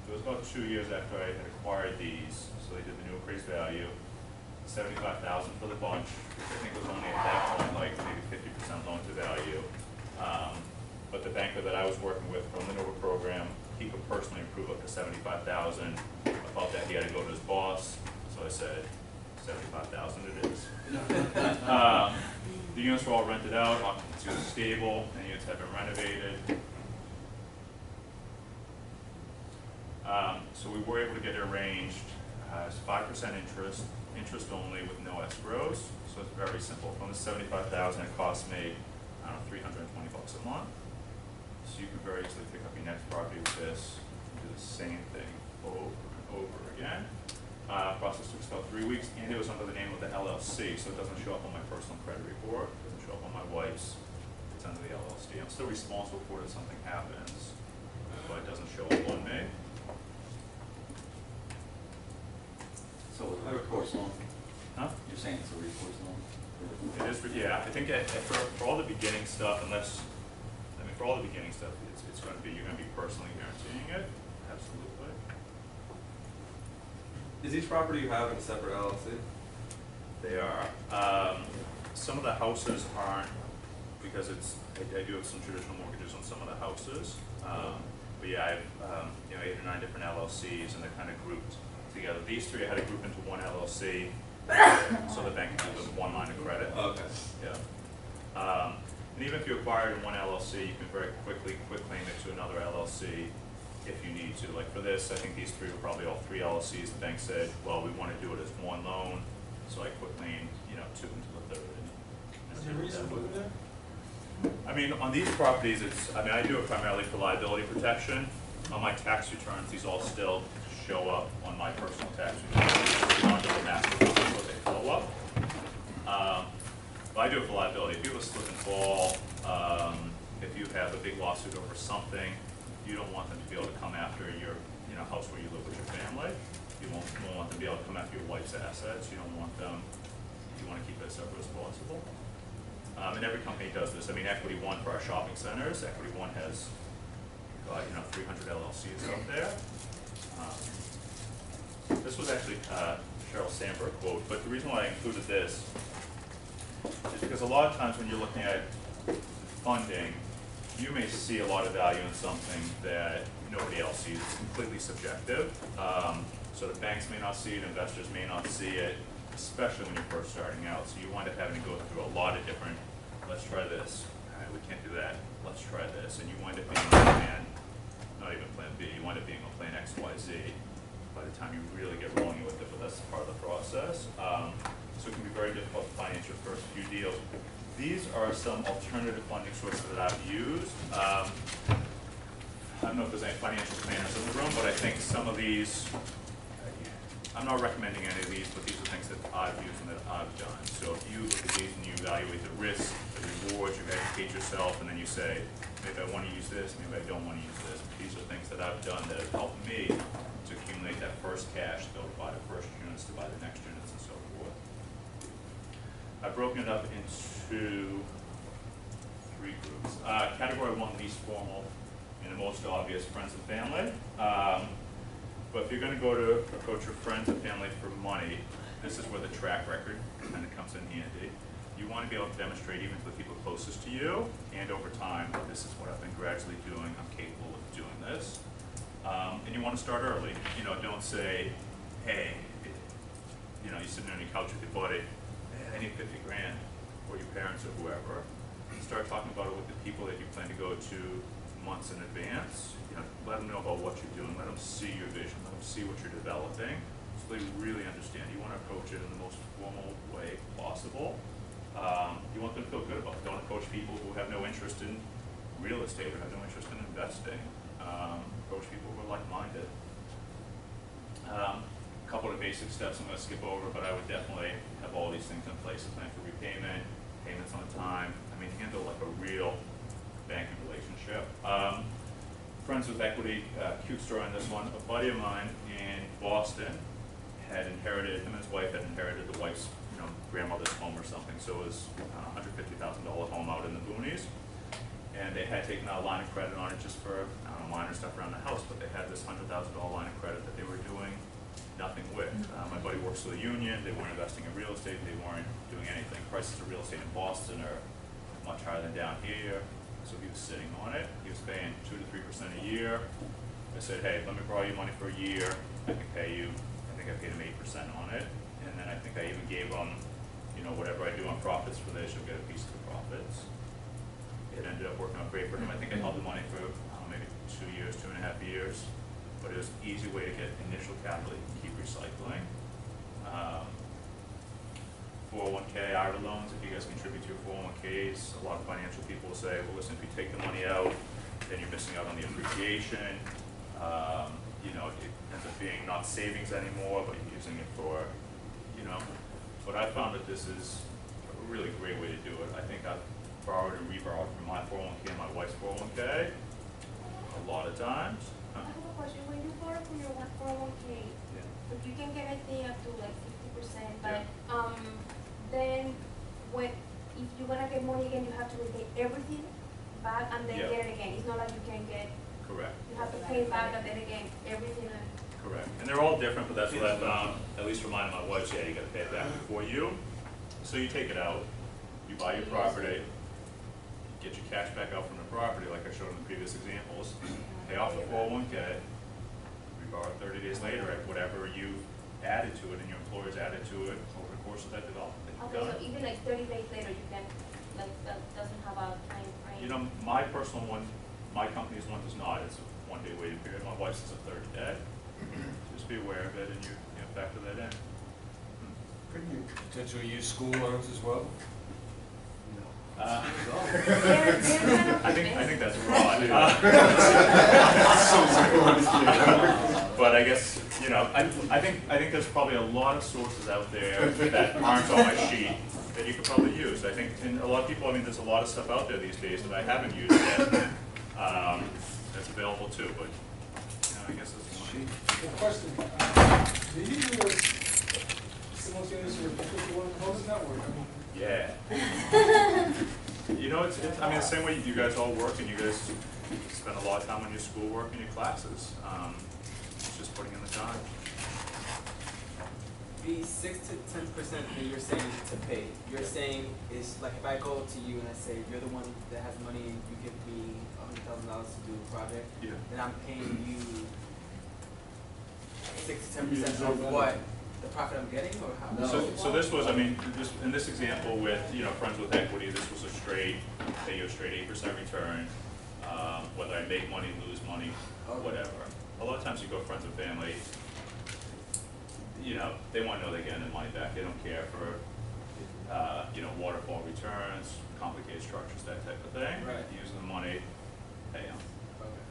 It was about 2 years after I had acquired these, so they did the new appraised value. $75,000 for the bunch, which I think was only at that point like maybe 50% loan to value. But the banker that I was working with from the NOVA program, he could personally approve up to $75,000. Above that, he had to go to his boss. So I said, $75,000 it is. The units were all rented out, occupancy was stable, and units had been renovated. So we were able to get it arranged as 5% interest only with no escrows. So it's very simple. From the $75,000, it cost me, I don't know, $320 a month. So you can very easily pick up your next property with this, and do the same thing over and over again. Process took about 3 weeks, and it was under the name of the LLC, so it doesn't show up on my personal credit report. It doesn't show up on my wife's. It's under the LLC. I'm still responsible for it if something happens, but it doesn't show up on me. So it's a recourse loan? Huh? You're saying it's a recourse loan? It is, yeah. I think for all the beginning stuff, for all the beginning stuff, it's going to be, you're going to be personally guaranteeing it. Absolutely. Is each property you have in a separate LLC? They are. Some of the houses aren't, because I do have some traditional mortgages on some of the houses. But yeah, I have 8 or 9 different LLCs, and they're kind of grouped together. These 3 I had to group into one LLC, so the bank can give them one line of credit. Okay. Yeah. And even if you acquire it in one LLC, you can very quickly claim it to another LLC if you need to. Like for this, I think these 3 were probably all 3 LLCs. The bank said, well, we want to do it as one loan, so I quick claimed, 2 into the 3rd. Is there a reason for that? I mean, on these properties, I do it primarily for liability protection. On my tax returns, these all still show up on my personal tax returns. Not the master file, so they flow up. But I do it for liability. If you have a slip and fall, if you have a big lawsuit over something, you don't want them to be able to come after your house where you live with your family. You won't want them to be able to come after your wife's assets. You don't want them, you want to keep it as separate as possible. And every company does this. I mean, Equity One for our shopping centers, Equity One has 300 LLCs out there. This was actually Sheryl Sandberg quote, but the reason why I included this is because a lot of times when you're looking at funding, you may see a lot of value in something that nobody else sees. It's completely subjective. So the banks may not see it, investors may not see it, especially when you're first starting out. So you wind up having to go through a lot of different, let's try this, all right, we can't do that, let's try this. And you wind up being on plan, not even plan B, you wind up being on plan X, Y, Z by the time you really get rolling with it, but that's part of the process. So it can be very difficult to finance your first few deals. These are some alternative funding sources that I've used. I don't know if there's any financial planners in the room, but I think some of these, I'm not recommending any of these, but these are things that I've used and that I've done. So if you look look at these and you evaluate the risks, the rewards, you educate yourself, and then you say, maybe I want to use this, maybe I don't want to use this. These are things that I've done that have helped me to accumulate that first cash to go buy the first units, to buy the next units, and so forth. I've broken it up into 3 groups. Category 1, least formal, and the most obvious, friends and family. But if you're going to go to approach your friends and family for money, this is where the track record kind of comes in handy. You want to be able to demonstrate even to the people closest to you, and over time, this is what I've been gradually doing, I'm capable of doing this. And you want to start early. You know, don't say, hey, you know, you're sitting on your couch with your buddy, hey, I need 50 grand, or your parents or whoever. Start talking about it with the people that you plan to go to months in advance. You know, let them know about what you're doing, let them see your vision, let them see what you're developing, so they really understand. You want to approach it in the most formal way possible. You want them to feel good about it. Don't approach people who have no interest in real estate or have no interest in investing. Approach people who are like-minded. A couple of basic steps I'm going to skip over, but I would definitely have all these things in place. A plan for repayment, payments on time. I mean, handle like a real banking relationship. Friends with equity, cute story on this one. A buddy of mine in Boston had inherited, him and his wife had inherited the wife's, you know, grandmother's home or something. So it was a $150,000 home out in the boonies. And they had taken out a line of credit on it just for, I don't know, minor stuff around the house, but they had this $100,000 line of credit that they were doing nothing with. My buddy works for the union, they weren't investing in real estate, they weren't doing anything. Prices of real estate in Boston are much higher than down here, so he was sitting on it. He was paying 2 to 3% a year. I said, hey, let me borrow you money for a year, I can pay you. I think I paid him 8% on it, and then I think I even gave him, you know, whatever I do on profits for this, you'll get a piece of the profits. It ended up working out great for him. I think I held the money for maybe 2 years, 2.5 years, but it was an easy way to get initial capital. You can keep recycling. 401k, IRA loans, if you guys contribute to your 401ks, a lot of financial people will say, well, listen, if you take the money out, then you're missing out on the appreciation. You know, it ends up being not savings anymore, but you're using it for, you know. But I found that this is a really great way to do it. I think I've borrowed and reborrowed from my 401k and my wife's 401k a lot of times. I have a question. When you borrow from your 401k, if you can get, I think, up to like 50%, but then when if you wanna get money again, you have to repay everything back and then get it again. It's not like you can get. Correct. You have to pay it back and then again everything. Correct. And they're all different, but that's what I found. At least for mine and my wife's, you got to pay it back before you. So you take it out, you buy your property, get your cash back out from the property, like I showed in the previous examples. Pay off the 401k. We borrow 30 days later at whatever you added to it and your employers added to it over the course of that development. Okay, so even like 30 days later, you can, like, that doesn't have a time frame. You know, my personal one, my company's one does not. It's a 1-day waiting period. My wife's is a 30-day. Just be aware of it and you factor that in. Couldn't you potentially use school loans as well? I I think that's broad. But I guess, you know, I think there's probably a lot of sources out there that aren't on my sheet that you could probably use. I think, and a lot of people, I mean, there's a lot of stuff out there these days that I haven't used yet that's available too, but, you know, I guess that's one. Good question. Do you use simultaneous or 51 host network? Yeah. You know, it's I mean, the same way you guys all work and you guys spend a lot of time on your schoolwork and your classes. It's just putting in the time. The 6 to 10% that you're saying to pay, you're saying is like if I go to you and I say you're the one that has money and you give me $100,000 to do a project, then I'm paying you 6 to 10% of what? The profit I'm getting, or how? No. So this was, I mean, in this example with, you know, friends with equity, this was a straight, pay you a straight 8% return, whether I make money, lose money, whatever. A lot of times you go friends and family, you know, they want to know they're getting their money back. They don't care for, you know, waterfall returns, complicated structures, that type of thing. Right. Using the money, pay them. Okay.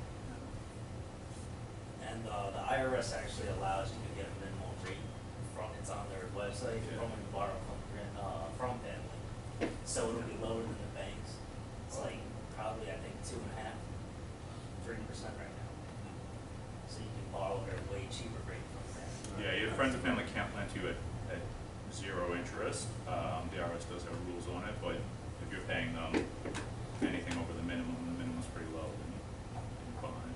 And the IRS actually allows you to get a minimum rate from, it's on their website, from when you borrow from family. So it'll be lower than the banks. It's like probably, I think, 2.5%, 3% right now. So you can borrow at a way cheaper rate from that. Yeah, your friends and family can't lend to you at 0 interest. The IRS does have rules on it, but if you're paying them anything over the minimum's pretty low, then you're fine.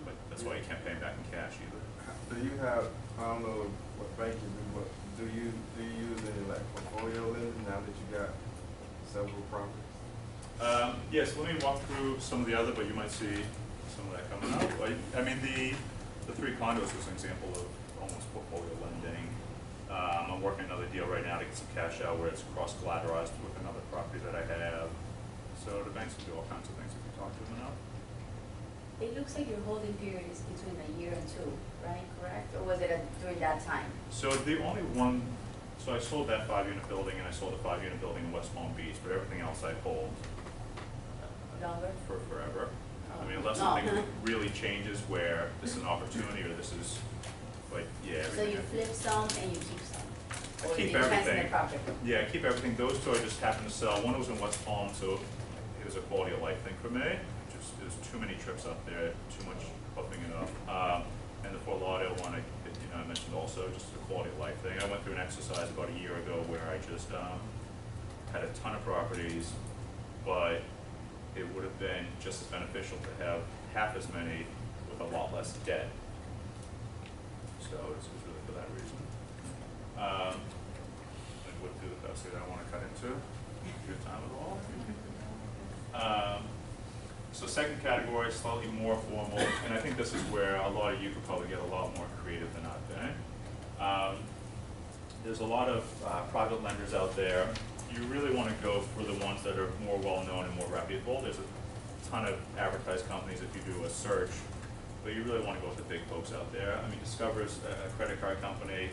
But that's why you can't pay them back in cash either. Do you have, I don't know what bank you do, but do you use any like portfolio lending now that you got several properties? Yes, let me walk through some of the other, but you might see some of that coming up. I mean, the 3 condos was an example of almost portfolio lending. I'm working another deal right now to get some cash out where it's cross-collateralized with another property that I have. So the banks will do all kinds of things if you talk to them enough. It looks like your holding period is between 1 year and 2, right? Correct? Or was it during that time? So the only one, so I sold that 5-unit building and I sold a 5-unit building in West Palm Beach, but everything else I hold Longer? for forever. Oh. I mean, unless No. something really changes where this is an opportunity or this is, but yeah. So you flip some and you keep some? I Or keep you transfer everything. the property? Yeah, I keep everything. Those 2 I just happened to sell. One was in West Palm, so it was a quality of life thing for me. Just there's too many trips up there, too much puffing it up. And the Fort Lauderdale one, I mentioned also, just a quality of life thing. I went through an exercise about a year ago where I just had a ton of properties, but it would have been just as beneficial to have half as many with a lot less debt. So it was really for that reason. I would do the best that I want to cut into. Good time at all. So second category is slightly more formal, and I think this is where a lot of you could probably get a lot more creative than I've been. There's a lot of private lenders out there. You really want to go for the ones that are more well-known and more reputable. There's a ton of advertised companies if you do a search, but you really want to go with the big folks out there. I mean, Discover's a credit card company.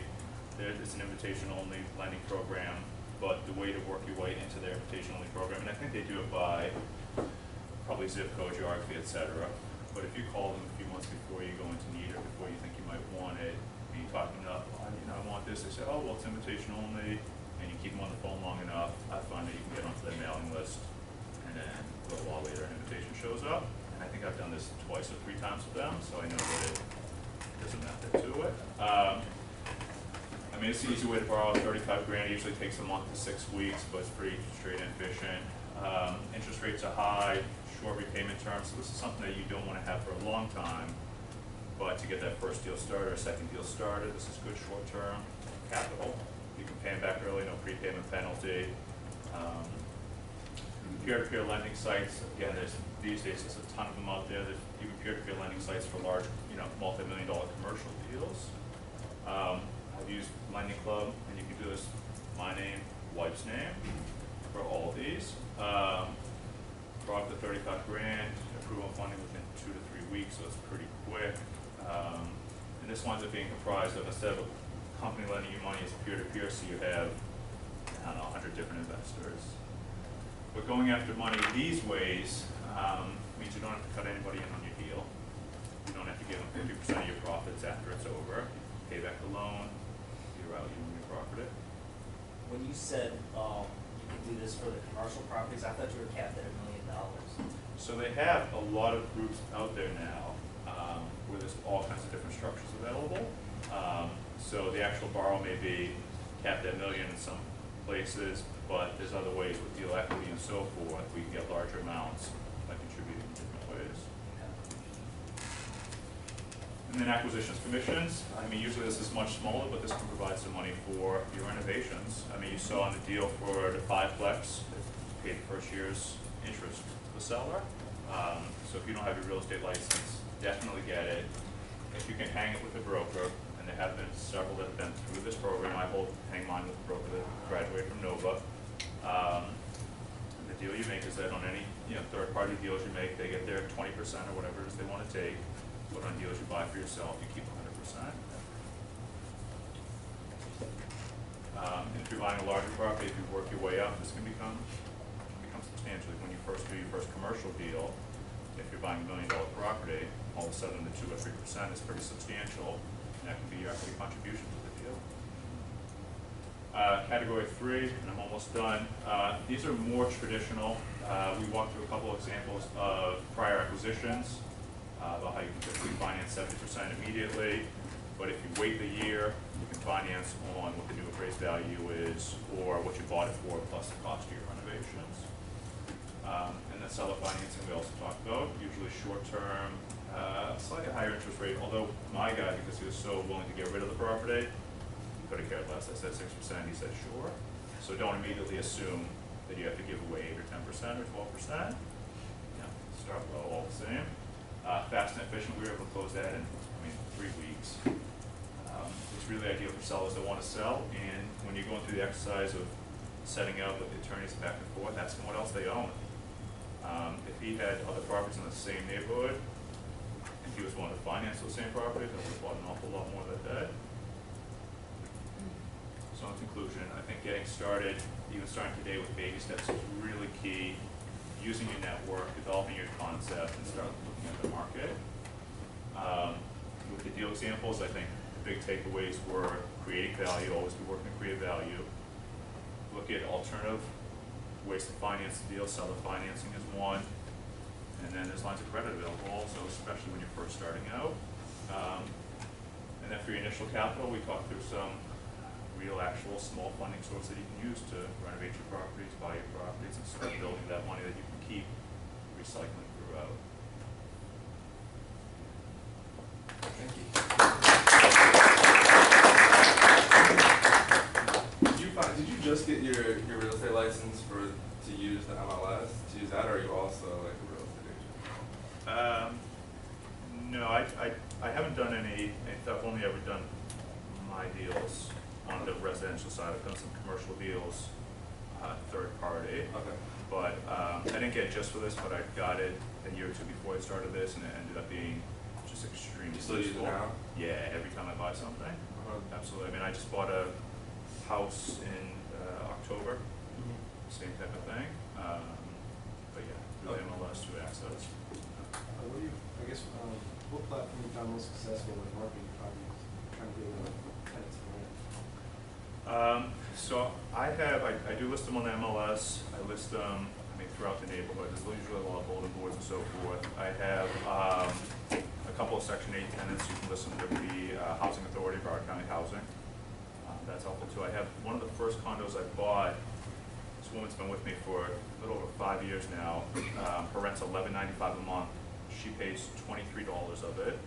It's an invitation-only lending program, but the way to work your way into their invitation-only program, and I think they do it by probably zip code, geography, etc. But if you call them a few months before you go into need or before you think you might want it, and you talk them up, I want this, they say, oh, well, it's invitation only, and you keep them on the phone long enough, I find that you can get onto their mailing list, and then a little while later an invitation shows up. And I think I've done this 2 or 3 times with them, so I know that there's a method to it. I mean, it's the easy way to borrow. 35 grand usually takes a month to 6 weeks, but it's pretty straight and efficient. Interest rates are high, short repayment terms, so this is something that you don't want to have for a long time. But to get that first deal started or second deal started, this is good short-term capital. You can pay them back early, no prepayment penalty. Peer-to-peer lending sites, again, these days there's a ton of them out there. There's even peer-to-peer lending sites for large, multi-million-dollar commercial deals. I've used Lending Club, and you can do this, my name, wife's name, for all of these. For up to 35 grand, approval funding within 2 to 3 weeks, so it's pretty quick. And this winds up being comprised of, instead of a company lending you money, it's peer-to-peer, so you have, 100 different investors. But going after money these ways means you don't have to cut anybody in on your deal. You don't have to give them 50% of your profits after it's over. Pay back the loan, you're out, you own your property. When you said you could do this for the commercial properties, I thought you were capped at $1 million. So they have a lot of groups out there now where there's all kinds of different structures available. So the actual borrow may be capped at $1 million in some places, but there's other ways with deal equity and so forth. We can get larger amounts by contributing in different ways. And then acquisitions commissions. I mean, usually this is much smaller, but this can provide some money for your renovations. I mean, you saw on the deal for the 5-plex, it paid the first year's interest to the seller. So if you don't have your real estate license, definitely get it. If you can hang it with a broker, and there have been several that have been through this program. I hang mine with a broker that graduated from Nova. The deal you make is that on any third-party deals you make, they get their 20% or whatever it is they want to take. But on deals you buy for yourself, you keep 100%. And if you're buying a larger property, if you work your way up, this can become substantial. When you first do your first commercial deal, if you're buying $1 million property, all of a sudden the 2 or 3% is pretty substantial, and that can be your equity contribution to the deal. Category 3, and I'm almost done. These are more traditional. We walked through a couple of examples of prior acquisitions, about how you can typically finance 70% immediately, but if you wait the year, you can finance on what the new appraised value is, or what you bought it for, plus the cost of your renovations. And then seller financing we also talked about, usually short-term, slightly higher interest rate, although my guy, because he was so willing to get rid of the property, he could have cared less. I said 6%, he said sure. So don't immediately assume that you have to give away 8 or 10% or 12%. Start low all the same. Fast and efficient, we were able to close that in, 3 weeks. It's really ideal for sellers that want to sell, and when you're going through the exercise of setting up with the attorneys back and forth, asking what else they own. If he had other properties in the same neighborhood, and he was willing to finance those same properties, I would have bought an awful lot more that day. So in conclusion, I think getting started, even starting today with baby steps is really key. Using your network, developing your concept, and start looking at the market. With the deal examples, I think the big takeaways were creating value, always be working to create value. Look at alternative ways to finance the deal, seller financing is one. And then there's lines of credit available also, especially when you're first starting out. And then for your initial capital, we talked through some real, actual, small funding sources that you can use to renovate your properties, buy your properties, and start building that money that you can keep recycling throughout. Thank you. Did you just get your real estate license to use the MLS, to use that, or are you also like a real estate agent? No, I haven't done any, I've only ever done my deals on the residential side. I've done some commercial deals, third party. Okay. But I didn't get it just for this, but I got it a year or two before I started this, and it ended up being just extremely You still use it useful. now? Yeah, every time I buy something. Absolutely. I just bought a house in October, same type of thing. But yeah, really MLS to access. What platform you found most successful with marketing properties, trying to get tenants for rent? So I do list them on the MLS. I list them, throughout the neighborhood. There's usually a lot of bulletin boards and so forth. I have a couple of Section 8 tenants. You can list them with the Housing Authority, Broward County Housing. That's helpful too. I have one of the first condos I bought. This woman's been with me for a little over 5 years now. Her rent's $11.95 a month. She pays $23 of it,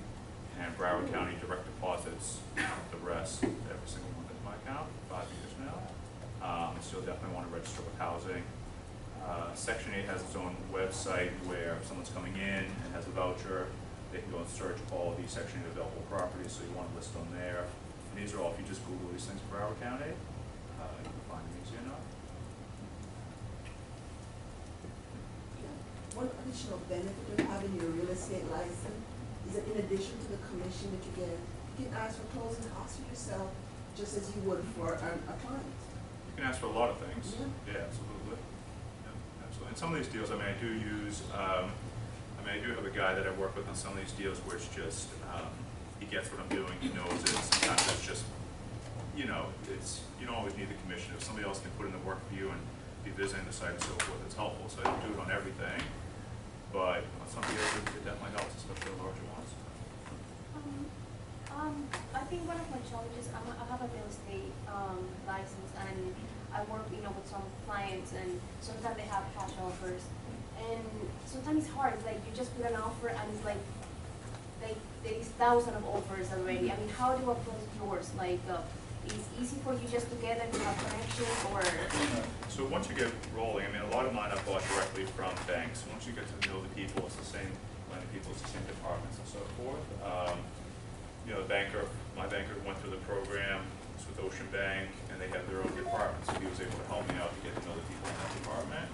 and Broward County direct deposits the rest every single month into my account. 5 years now. So you'll definitely want to register with housing. Section 8 has its own website where if someone's coming in and has a voucher, they can go and search all the Section 8 available properties, so you want to list them there. And these are all, if you just Google these things for Broward County, you can find them easy enough. One additional benefit of having your real estate license is that in addition to the commission that you get, you can ask for closing costs for yourself just as you would for a client. You can ask for a lot of things. Yeah, absolutely. Yeah, absolutely. And some of these deals, I do use, I do have a guy that I work with on some of these deals where it's just, he gets what I'm doing, he knows it. Sometimes it's just, you don't always need the commission. If somebody else can put in the work for you and be visiting the site and so forth, it's helpful. So I don't do it on everything, but on some deals it definitely helps, especially the larger ones. I think one of my challenges, I have a real estate license, and I work, with some clients, and sometimes they have cash offers, and sometimes it's hard. It's like you just put an offer, and it's like there is thousands of offers already. How do you approach yours? It's easy for you just to get them to have connections, or? So once you get rolling, a lot of mine I bought directly from banks. Once you get to know the people, it's the same line of people, it's the same departments and so forth. My banker went through the program. It's with Ocean Bank, and they have their own department, so he was able to help me out to get to know the people in that department.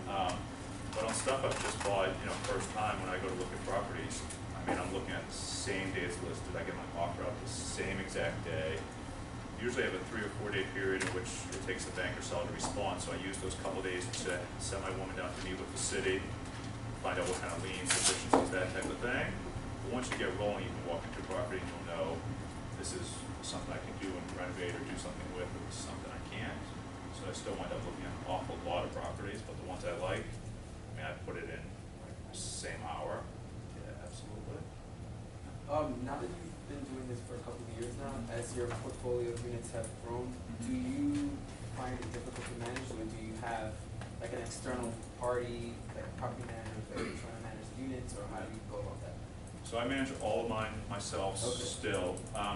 But on stuff I've just bought, first time when I go to look at properties, I'm looking at the same day it's listed. I get my offer out the same exact day. Usually I have a 3 or 4 day period in which it takes the bank or seller to respond, so I use those couple days to send my woman down to meet with the city, find out what kind of liens, deficiencies, that type of thing. But once you get rolling, you can walk into a property and you'll know this is something I can do and renovate or do something with, or this is something I can't. So I still wind up looking at an awful lot of properties, but the ones I like, I mean, I put it in like the same hour. Yeah, absolutely. Now that you've been doing this for a couple of years now, as your portfolio of units have grown, do you find it difficult to manage, or do you have like an external party, like property managers that are trying to manage the units, or how do you go about that? So I manage all of mine myself Okay. still.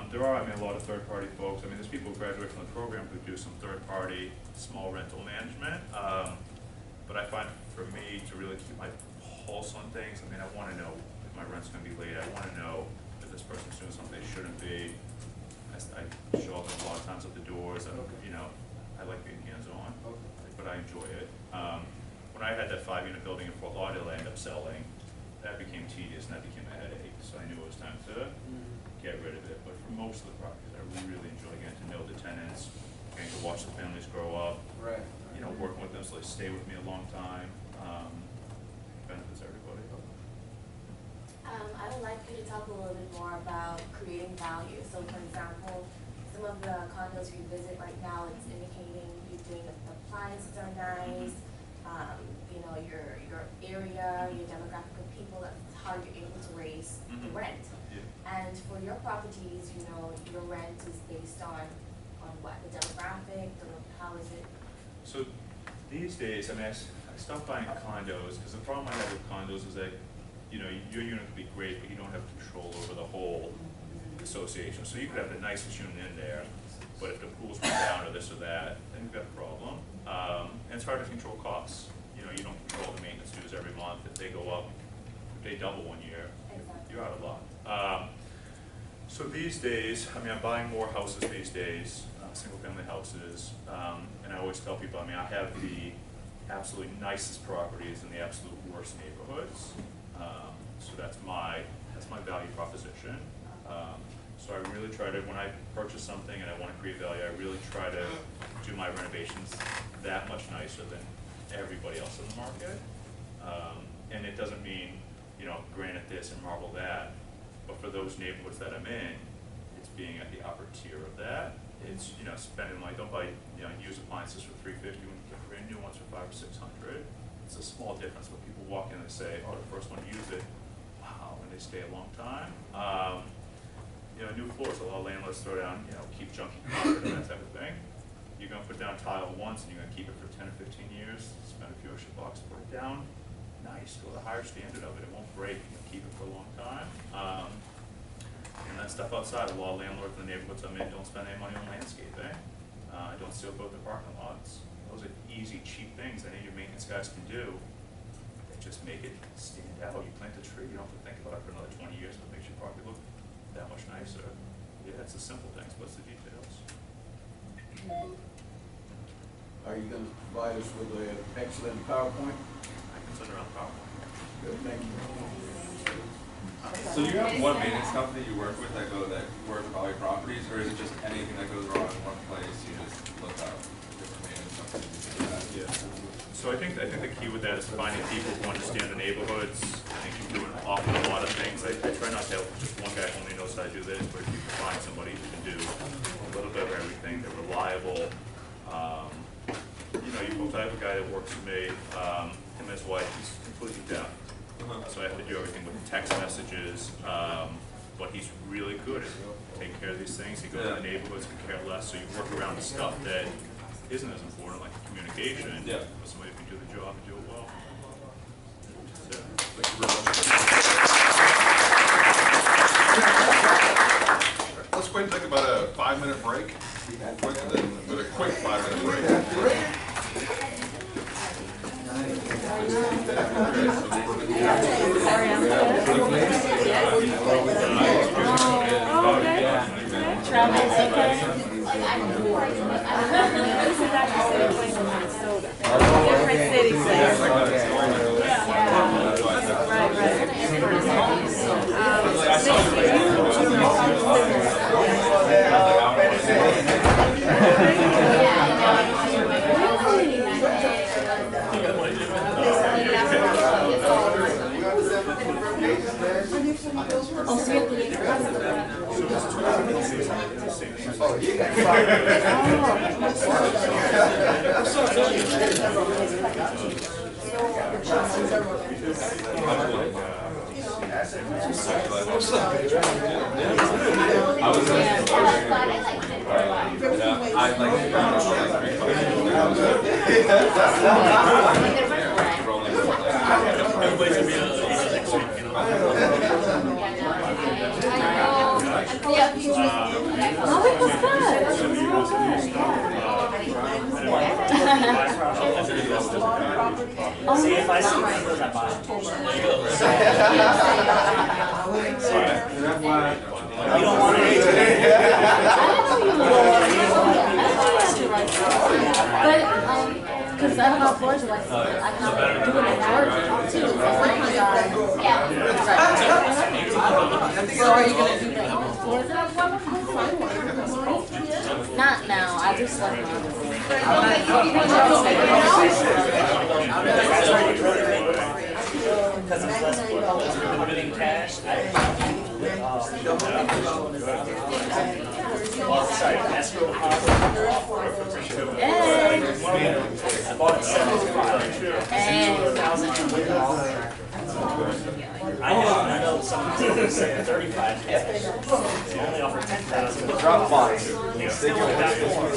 There are, I mean, a lot of third-party folks. I mean, there's people who graduate from the program who do some third-party small rental management. But I find for me to really keep my pulse on things, I mean, I want to know if my rent's going to be late. I want to know if this person's doing something they shouldn't be. I show up a lot of times at the doors. And, Okay. you know, I like being hands-on, Okay. but I enjoy it. When I had that 5-unit building in Fort Lauderdale I ended up selling, that became tedious and that became a headache. So I knew it was time to get rid of it. But for most of the properties, I really enjoy getting to know the tenants, getting to watch the families grow up, Right. you know, working with them so they stay with me a long time. Benefits everybody. I would like you to talk a little bit more about creating value. So for example, some of the condos you visit right now, it's indicating you're doing the appliances are nice, you know, your area, your demographic of people, that's how you're able to raise the rent. Yeah. And for your properties, you know, your rent is based on what? The demographic, how is it? So these days, I mean, I stopped buying condos because the problem I have with condos is that, you know, your unit could be great, but you don't have control over the whole association. So you could have the nicest unit in there, but if the pools went down or this or that, then you've got a problem. And it's hard to control costs. You know, you don't control the maintenance dues every month. If they go up, if they double one year, you're out of luck. So these days, I mean, I'm buying more houses these days, single-family houses, and I always tell people, I mean, I have the absolutely nicest properties in the absolute worst neighborhoods. So that's my value proposition. So I really try to, when I purchase something and I want to create value, I really try to do my renovations that much nicer than everybody else in the market. And it doesn't mean, you know, granite this and marble that, but for those neighborhoods that I'm in, it's being at the upper tier of that. It's, you know, spending like, don't buy, you know, used appliances for $350 when you get brand new ones for $500 or $600. It's a small difference, but people walk in and say, oh, the first one to use it, wow, and they stay a long time. You know, new floors, a lot of landlords throw down, you know, keep junky carpet and that type of thing. You're gonna put down tile once and you're gonna keep it for 10 or 15 years, spend a few extra bucks, put it down, nice, go to the higher standard of it, it won't break, you can keep it for a long time. And that stuff outside, a lot of landlords in the neighborhoods I'm in don't spend any money on landscaping. Don't seal coat the parking lots. Those are easy, cheap things that any of your maintenance guys can do. They just make it stand out. You plant a tree, you don't have to think about it for another 20 years, but it makes your property look that much nicer. Yeah, it's the simple things, but it's the details. Are you gonna provide us with an excellent PowerPoint? I can send around PowerPoint. Good, thank you. So do you have one maintenance company you work with that works with all your properties, or is it just anything that goes wrong in one place, you just look up different maintenance companies and do that? Yeah. So I think the key with that is finding people who understand the neighborhoods. I think you do an awful lot of things. I try not to have just one guy only knows how to do this, but if you can find somebody who can do a little bit of everything, they're reliable. You know, I have a guy that works for me, him and his wife, he's completely deaf. So I have to do everything with text messages, but he's really good at taking care of these things. He goes to the neighborhoods, can care less, so you work around the stuff that isn't as important, like communication, but somebody who can do the job and do it well. That's it. Thank you very much. Let's go ahead and take about a 5-minute break. Real quick, and then with a quick 5-minute break. Different cities. Oh, you got See if I see one of those, I buy it. You don't want it. Because I don't know if Georgia likes it, I can do it in Georgia too. Yeah. So are you gonna do that in Florida? Not now, I just like Because it's less put it in cash. Sorry, escrow deposit. I bought it 75. I know some people say 35 cash. They only offer 10,000. Dropbox. They still got more.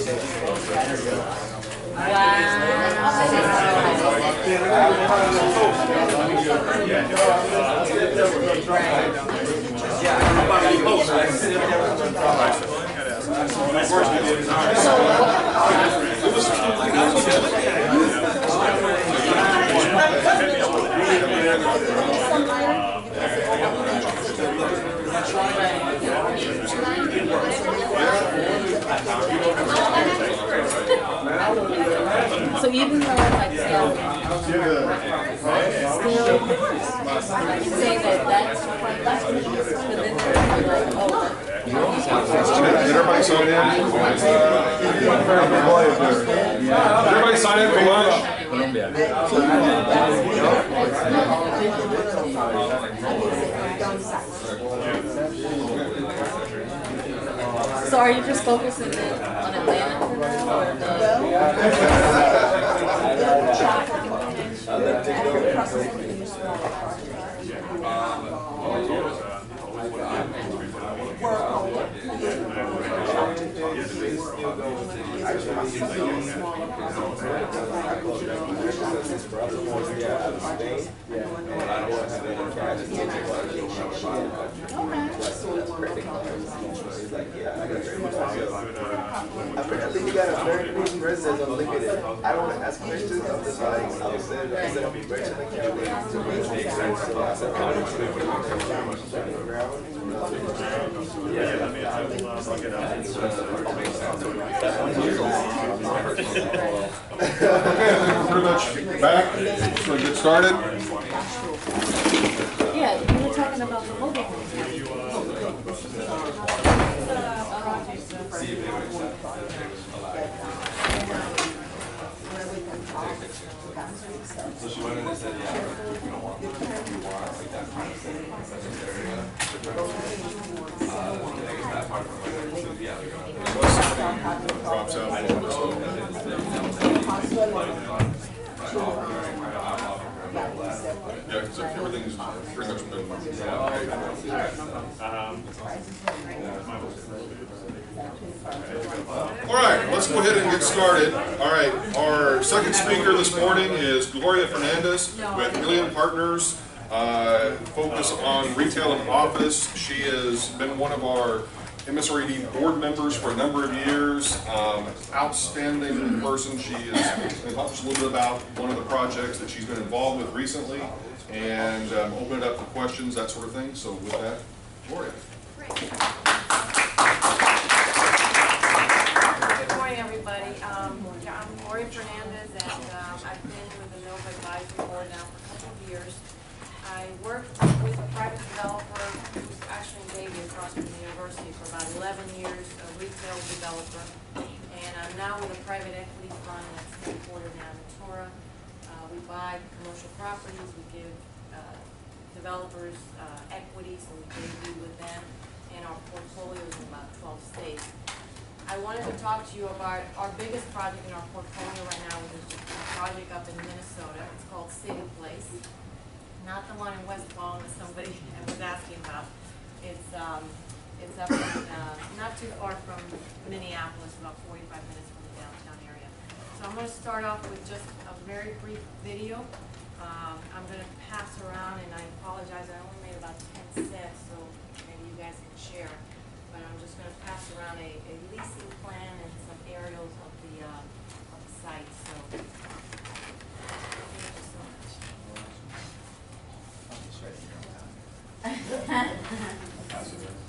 So even though like still say that that's Did everybody sign in? Did everybody sign in for lunch? So are you just focusing on Atlanta for now, or Apparently you got a very big residence unlimited. I don't want to ask questions, I'm just like, I said I'll be virtual account to make sense. So I said, Pretty much back, so get started. yeah, you were talking about the mobile home. So she went in and said, yeah, we don't want, we want like that kind of thing, such an area. I guess that part of it, so yeah, they're gonna. Drops out. Yeah, because everything's pretty much been. All right, let's go ahead and get started. All right, our second speaker this morning is Gloria Fernandez with Million Partners, focus on retail and office. She has been one of our MSRED board members for a number of years. Outstanding person. She is going to talk to us a little bit about one of the projects that she's been involved with recently, and open it up for questions, that sort of thing. So with that, Gloria. Good morning, everybody. Yeah, I'm Gloria Fernandez, and I've been with the Nova Advisory Board now for a couple of years. I worked with a private developer who's actually in Davie across from the university for about 11 years, a retail developer. And I'm now with a private equity fund that's headquartered in Aventura. We buy commercial properties, we give developers equity, so we do with them. And our portfolio is in about 12 states. I wanted to talk to you about our biggest project in our portfolio right now, which is a project up in Minnesota. It's called City Place. Not the one in West Palm that somebody was asking about. It's up in, not too far from Minneapolis, about 45 minutes from the downtown area. So I'm going to start off with just a very brief video. I'm going to pass around, and I apologize, I only made about 10 sets, so maybe you guys can share. But I'm just going to pass around a leasing plan and some aerials of the site. So thank you so much. I'm just writing it down. Pass it around.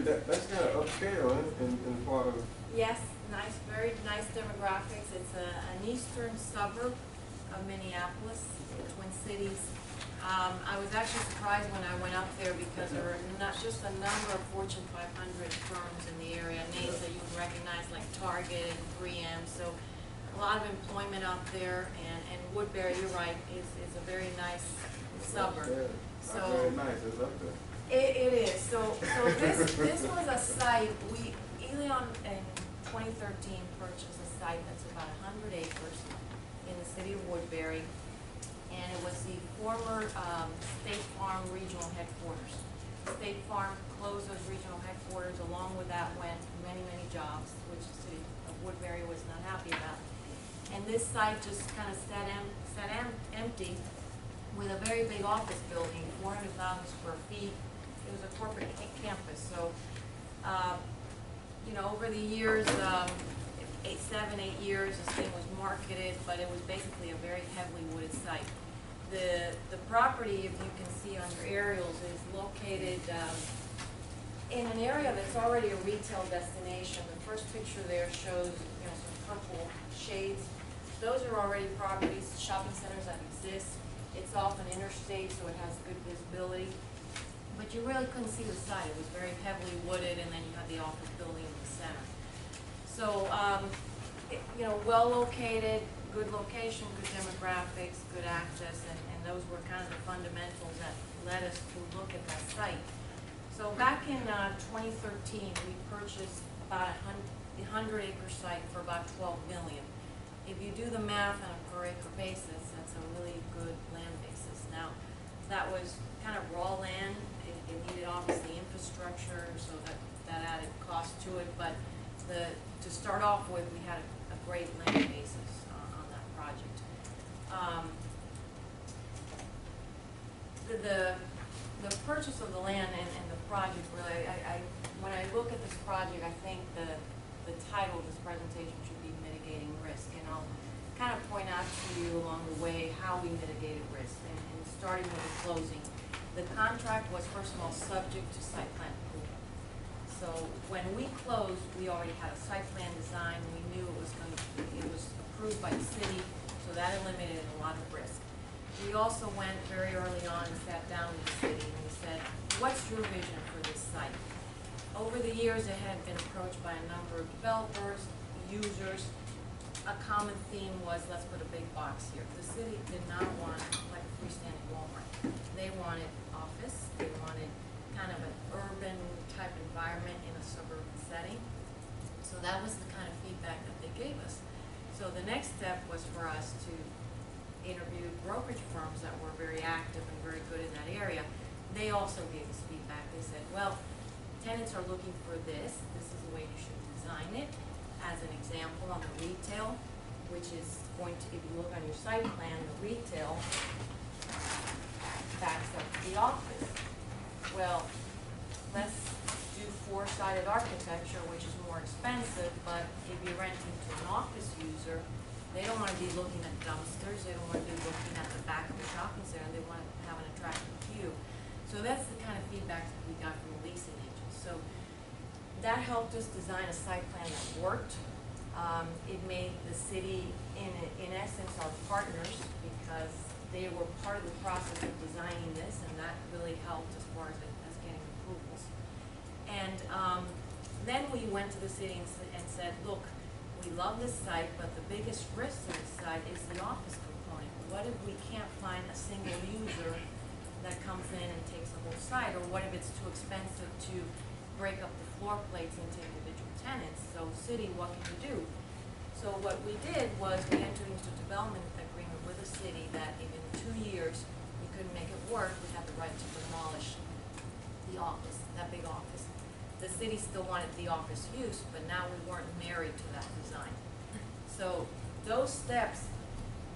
That's kind of upscale in part of. Yes, nice, very nice demographics. It's an eastern suburb of Minneapolis, Twin Cities. I was actually surprised when I went up there because there are not just a number of Fortune 500 firms in the area, names that you would recognize like Target and 3M. So a lot of employment up there, and Woodbury, you're right, is a very nice suburb. So very nice. It's up there. It is. So this was a site, Elion in 2013 purchased a site that's about 100 acres in the city of Woodbury, and it was the former State Farm regional headquarters. State Farm closed those regional headquarters. Along with that went many, many jobs, which the city of Woodbury was not happy about. And this site just kind of sat empty with a very big office building, 400,000 square feet. It was a corporate campus. So, you know, over the years, 7, 8 years, this thing was marketed, but it was basically a very heavily wooded site. The property, if you can see on your aerials, is located in an area that's already a retail destination. The first picture there shows, you know, some purple shades. Those are already properties, shopping centers that exist. It's off an interstate, so it has good visibility. But you really couldn't see the site. It was very heavily wooded, and then you had the office building in the center. So, you know, well located, good location, good demographics, good access, and those were kind of the fundamentals that led us to look at that site. So back in 2013, we purchased about a 100-acre site for about $12 million. If you do the math on a per acre basis, that's a really good land basis. Now, that was kind of raw land. It needed obviously infrastructure, so that added cost to it. But to start off with, we had a great land basis on that project. The purchase of the land and the project really, when I look at this project, I think the title of this presentation should be mitigating risk, and I'll kind of point out to you along the way how we mitigated risk, and starting with the closing. The contract was, first of all, subject to site plan approval. So when we closed, we already had a site plan design, we knew it was approved by the city, so that eliminated a lot of risk. We also went very early on and sat down with the city and we said, what's your vision for this site? Over the years, it had been approached by a number of developers, users. A common theme was, let's put a big box here. The city did not want like a freestanding Walmart. They wanted office, they wanted kind of an urban type environment in a suburban setting. So that was the kind of feedback that they gave us. So the next step was for us to interview brokerage firms that were very active and very good in that area. They also gave us feedback. They said, well, tenants are looking for this. This is the way you should design it. As an example, on the retail, which is going to, if you look on your site plan, the retail backs up the office. Well, let's do four-sided architecture, which is more expensive, but if you're renting to an office user, they don't want to be looking at dumpsters, they don't want to be looking at the back of the shopping center, they want to have an attractive view. So that's the kind of feedback that we got from the leasing agents. So that helped us design a site plan that worked. It made the city, in essence, our partners, because they were part of the process of designing this, and that really helped as far as getting approvals. And then we went to the city and said, look, we love this site, but the biggest risk to this site is the office component. What if we can't find a single user that comes in and takes the whole site? Or what if it's too expensive to break up the floor plates into individual tenants? So city, what can you do? So what we did was we entered into a development agreement with the city that if in 2 years we couldn't make it work, we had the right to demolish the office, that big office. The city still wanted the office use, but now we weren't married to that design. So those steps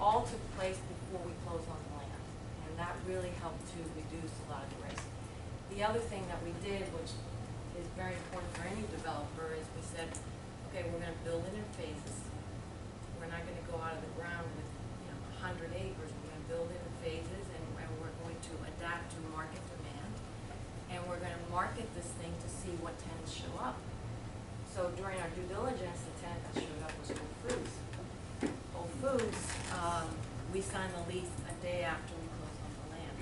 all took place before we closed on the land, and that really helped to reduce a lot of the risk. The other thing that we did, which is very important for any developer, is we said, okay, we're going to build it in phases. We're not going to go out of the ground with 100 acres. We're going to build it in phases, and we're going to adapt to market demand. And we're going to market this thing to see what tenants show up. So during our due diligence, the tenant that showed up was Whole Foods. Whole Foods, we signed the lease a day after we closed on the land.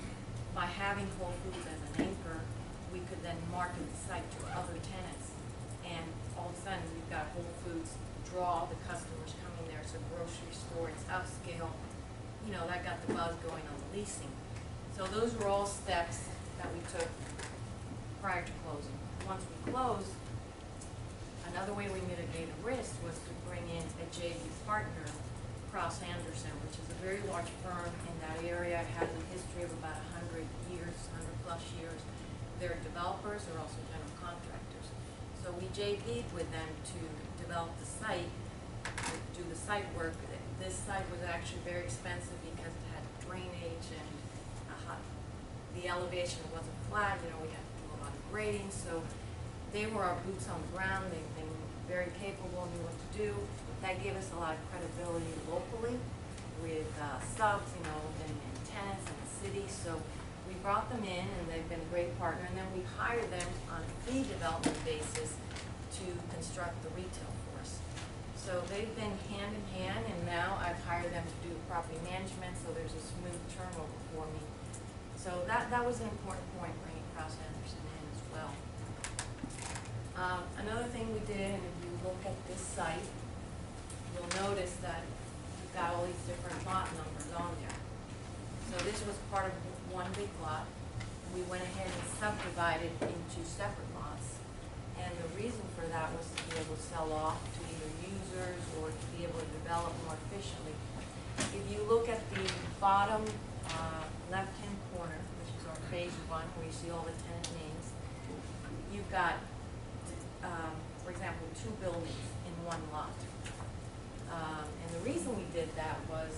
By having Whole Foods as an anchor, we could then market the site to other tenants. And all of a sudden, we've got Whole Foods draw the customers coming there. It's a grocery store, it's upscale. That got the buzz going on the leasing. So those were all steps that we took prior to closing. Once we closed, another way we mitigated risk was to bring in a JV partner, Cross Anderson, which is a very large firm in that area. It has a history of about 100 years, 100+ years. They're developers, they're also general contractors. So we JV'd with them to develop the site, do the site work. This site was actually very expensive because it had drainage and the elevation wasn't flat. We had to do a lot of grading. So they were our boots on the ground. They've been very capable, knew what to do. That gave us a lot of credibility locally with subs, and tenants in the city. So we brought them in, and they've been a great partner. And then we hired them on a fee development basis to construct the retail for us. So they've been hand in hand, and now I've hired them to do property management, so there's a smooth turnover for me. So that was an important point, bringing Cross Anderson in as well. Another thing we did, and if you look at this site, you'll notice that we've got all these different lot numbers on there. So this was part of one big lot. We went ahead and subdivided into separate lots. And the reason for that was to be able to sell off to either users or to be able to develop more efficiently. If you look at the bottom left-hand corner, which is our phase 1, where you see all the tenant names, you've got, for example, 2 buildings in one lot. And the reason we did that was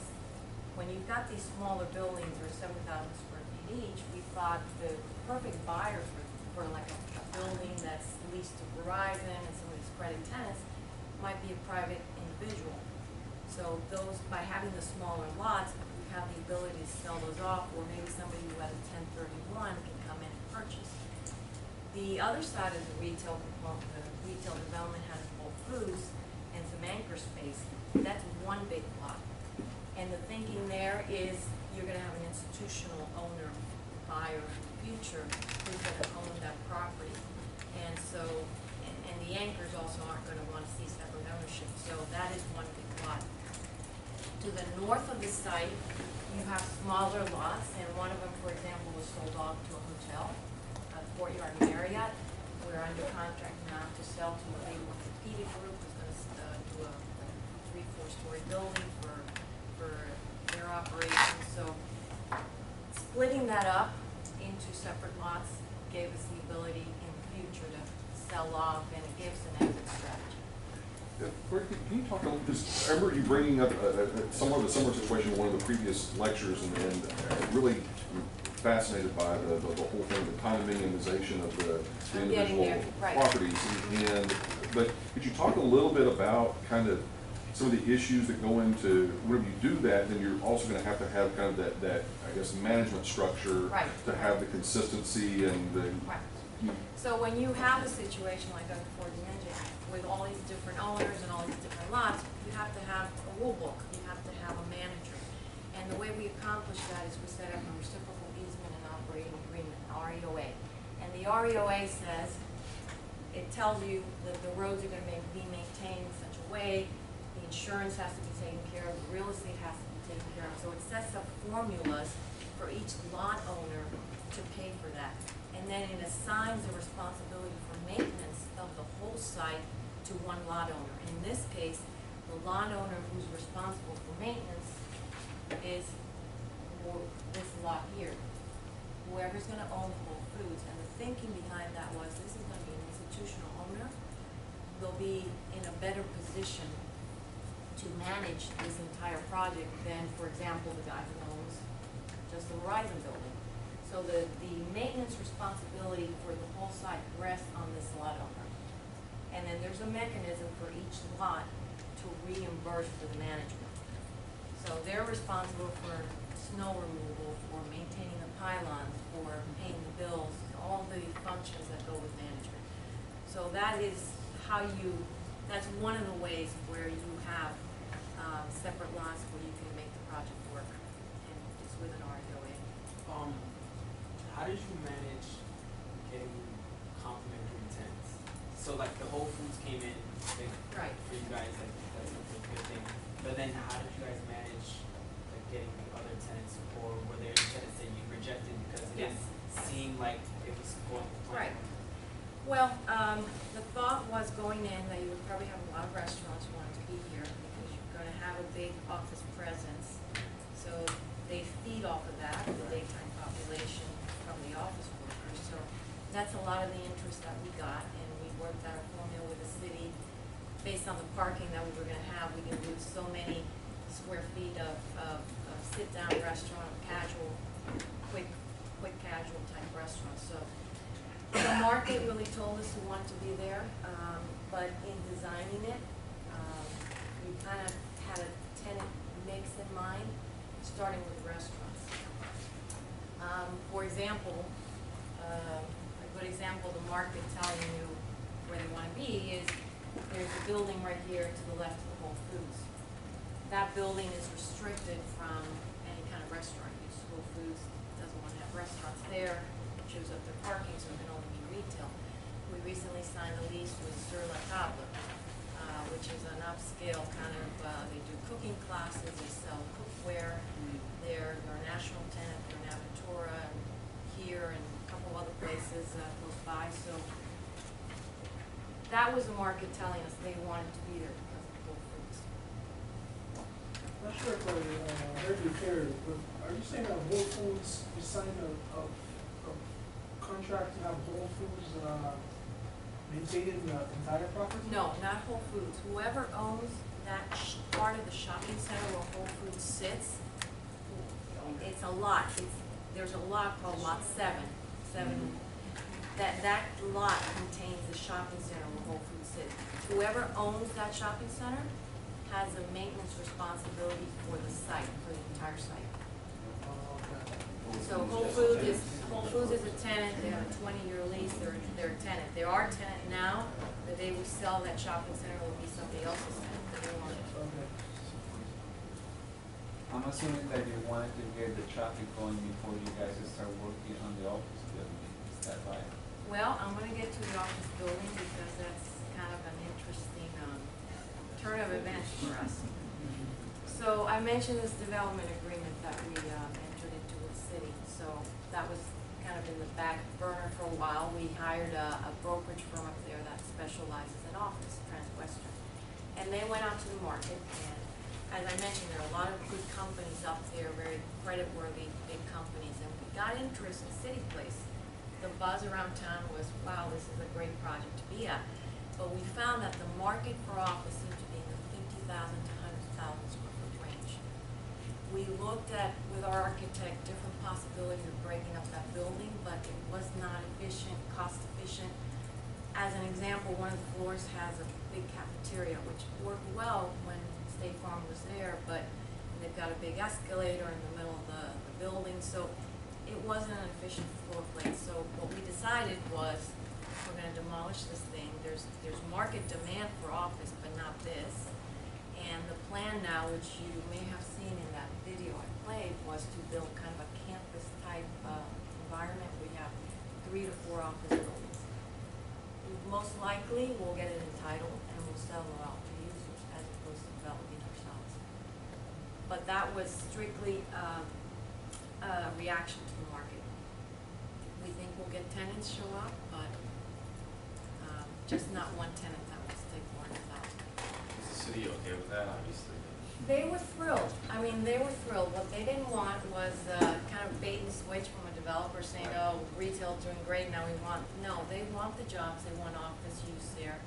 when you've got these smaller buildings or 7,000 square feet each, we thought the perfect buyer for like a building that's leased to Verizon and some of these credit tenants might be a private individual. So those, by having the smaller lots, we have the ability to sell those off, or maybe somebody who has a 1031 can come in and purchase. The other side of the retail component, the retail development has Whole Foods and some anchor space. That's one big lot. And the thinking there is you're gonna have an institutional owner, buyer in the future, who's gonna own that property. And so, and the anchors also aren't gonna wanna see separate ownership, so that is one big lot. To the north of the site, you have smaller lots, and one of them, for example, was sold off to a hotel, Courtyard Marriott. We're under contract now to sell to a big orthopedic group who's gonna do a 3-4 story building for their operations. So splitting that up into separate lots gave us the ability in the future to sell off, and it gives an exit strategy. Yeah, Greg, can you talk a little, because I remember you bringing up somewhat of a similar situation in one of the previous lectures, and really fascinated by the whole thing, the condominiumization of the individual properties. But could you talk a little bit about kind of some of the issues that go into, whenever you do that, then you're also going to have kind of that I guess, management structure to have the consistency and the... So when you have a situation like Dr. Ford mentioned, with all these different owners and all these different lots, you have to have a rule book, you have to have a manager. And the way we accomplish that is we set up a reciprocal easement and operating agreement, REOA. And the REOA says, it tells you that the roads are going to be maintained in such a way, the insurance has to be taken care of, the real estate has to be taken care of. So it sets up formulas for each lot owner to pay for that. And then it assigns the responsibility for maintenance of the whole site to one lot owner. In this case, the lot owner who's responsible for maintenance is this lot here. Whoever's gonna own the Whole Foods, and the thinking behind that was this is gonna be an institutional owner. They'll be in a better position to manage this entire project than, for example, the guy who owns just the Verizon building. So the maintenance responsibility for the whole site rests on this lot owner. And then there's a mechanism for each lot to reimburse for the management. So they're responsible for snow removal, for maintaining the pylons, for paying the bills, all the functions that go with management. So that is how that's one of the ways where you have separate lots where you can make the project work, and it's with an REOA. How did you manage getting complementary tenants? So like the Whole Foods came in, Right. for you guys, like that's a good thing. But then how did you guys manage like getting the other tenants, or were there tenants that you rejected because it Yes. seemed like it was going to plan? Right. Well, the thought was going in that you would probably have a lot of restaurants wanting to be here because you're going to have a big office presence. So they feed off of that, the daytime population from the office workers. So that's a lot of the interest that we got, and we worked out a formula with the city based on the parking that we were going to have. We can do so many square feet of sit-down restaurant, casual, quick casual type restaurants. So the market really told us who wanted to be there, but in designing it, we kind of had a tenant mix in mind, starting with restaurants. For example, a good example, the market telling you where they want to be is there's a building right here to the left of the Whole Foods. That building is restricted from any kind of restaurant use. Whole Foods doesn't want to have restaurants there, chews up their parking, so it can only be retail. We recently signed a lease with Sur La Table, which is an upscale kind of, they do cooking classes, they sell cookware. They're a national tenant, they're in Aventura, and here, and a couple other places close by. So that was the market telling us they wanted to be there because of Whole Foods. Not sure if I heard you clearly, but are you saying that Whole Foods, you signed a contract to have Whole Foods maintaining the entire property? No, not Whole Foods. Whoever owns that part of the shopping center where Whole Foods sits, it's a lot. There's a lot called Lot 7. That lot contains the shopping center where Whole Foods sits. Whoever owns that shopping center has a maintenance responsibility for the site, for the entire site. So Whole Foods loses a tenant, they have a 20-year lease, they're a tenant. They are a tenant now, the day we sell that shopping center will be somebody else's tenant, the new owner. I'm assuming that you wanted to get the traffic going before you guys start working on the office building, is that right? Well, I'm gonna get to the office building because that's kind of an interesting, turn of events for us. So I mentioned this development agreement that we, entered into with the city, so that was kind of in the back burner for a while. We hired a brokerage firm up there that specializes in office, Transwestern. And they went out to the market, and as I mentioned, there are a lot of good companies up there, very creditworthy big companies, and we got interest in City Place. The buzz around town was, wow, this is a great project to be at. But we found that the market for office seemed to be in the 50,000 to 100,000 square foot range. We looked at, with our architect, different possibilities of breaking up that building, but it was not efficient, cost efficient. As an example, one of the floors has a big cafeteria, which worked well when State Farm was there, but they've got a big escalator in the middle of the building, so it wasn't an efficient floor plate. So what we decided was, we're gonna demolish this thing. There's market demand for office, but not this. And the plan now, which you may have seen in that video I played, was to build kind of a campus type environment. We have 3 to 4 office buildings. Most likely, we'll get it entitled and we'll sell it out to users as opposed to developing ourselves. But that was strictly a reaction to the market. We think we'll get tenants show up, but just not one tenant that wants to take 400,000. Is the city okay with that, obviously? They were thrilled. I mean, they were thrilled. What they didn't want was kind of bait and switch from a developer saying, oh, retail's doing great, now we want, no, they want the jobs, they want office use there.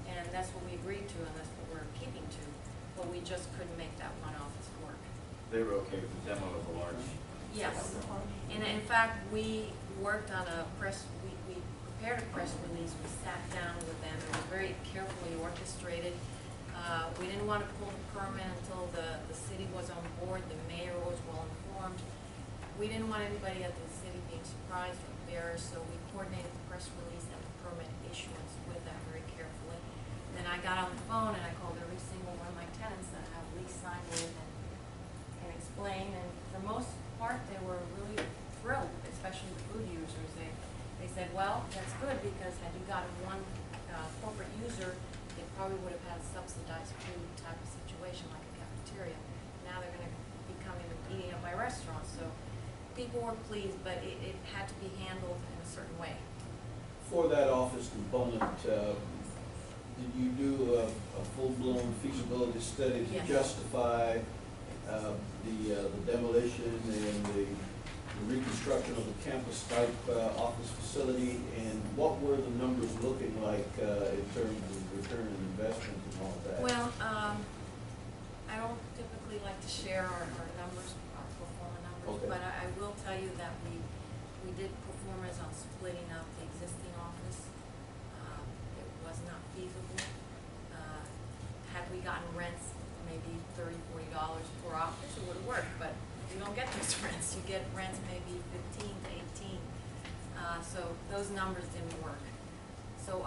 And that's what we agreed to, and that's what we're keeping to. But we just couldn't make that one office work. They were okay with the demo of the large? Yes. And in fact, we worked on a we prepared a press release. We sat down with them. It was very carefully orchestrated. We didn't want to pull the permit until the city was on board, the mayor was well informed. We didn't want anybody at the city being surprised or embarrassed, so we coordinated the press release and the permit issuance with them very carefully. Then I got on the phone and I called every single one of my tenants that I have lease signed with and explained, and for most part, they were really thrilled, especially the food users. They said, well, that's good, because had you gotten one corporate user, they probably would have had a subsidized food type of situation like a cafeteria. Now they're going to be coming and eating at my restaurant. So people were pleased, but it had to be handled in a certain way. For that office component, did you do a full-blown feasibility study to Yes. justify the demolition and the reconstruction of the campus-type office facility? And what were the numbers looking like in terms of return on investment and all of that? Well, I don't typically like to share our numbers, our pro forma numbers, Okay. but I will tell you that we did performance on splitting up the existing office. It was not feasible. Had we gotten rents, maybe $30, $40 per office, it would have worked, but you don't get those rents. You get rents maybe 15 to 18. So those numbers didn't work. So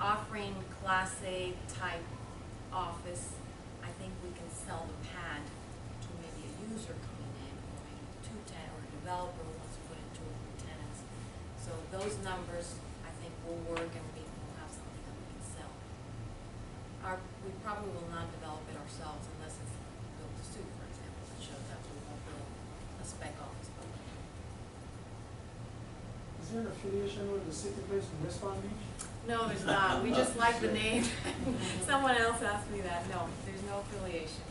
offering Class A type office, I think we can sell the pad to maybe a user coming in, or maybe 2 tenants, or a developer who wants to put in 2 or 3 tenants. So those numbers, I think, will work, and we will have something that we can sell. We probably will not develop it ourselves unless it's built to suit, for example, that shows that we won't build a spec office building. Is there an affiliation with the City Place in West Palm Beach? No, there's not. We just like the name. Someone else asked me that. No, there's no affiliation.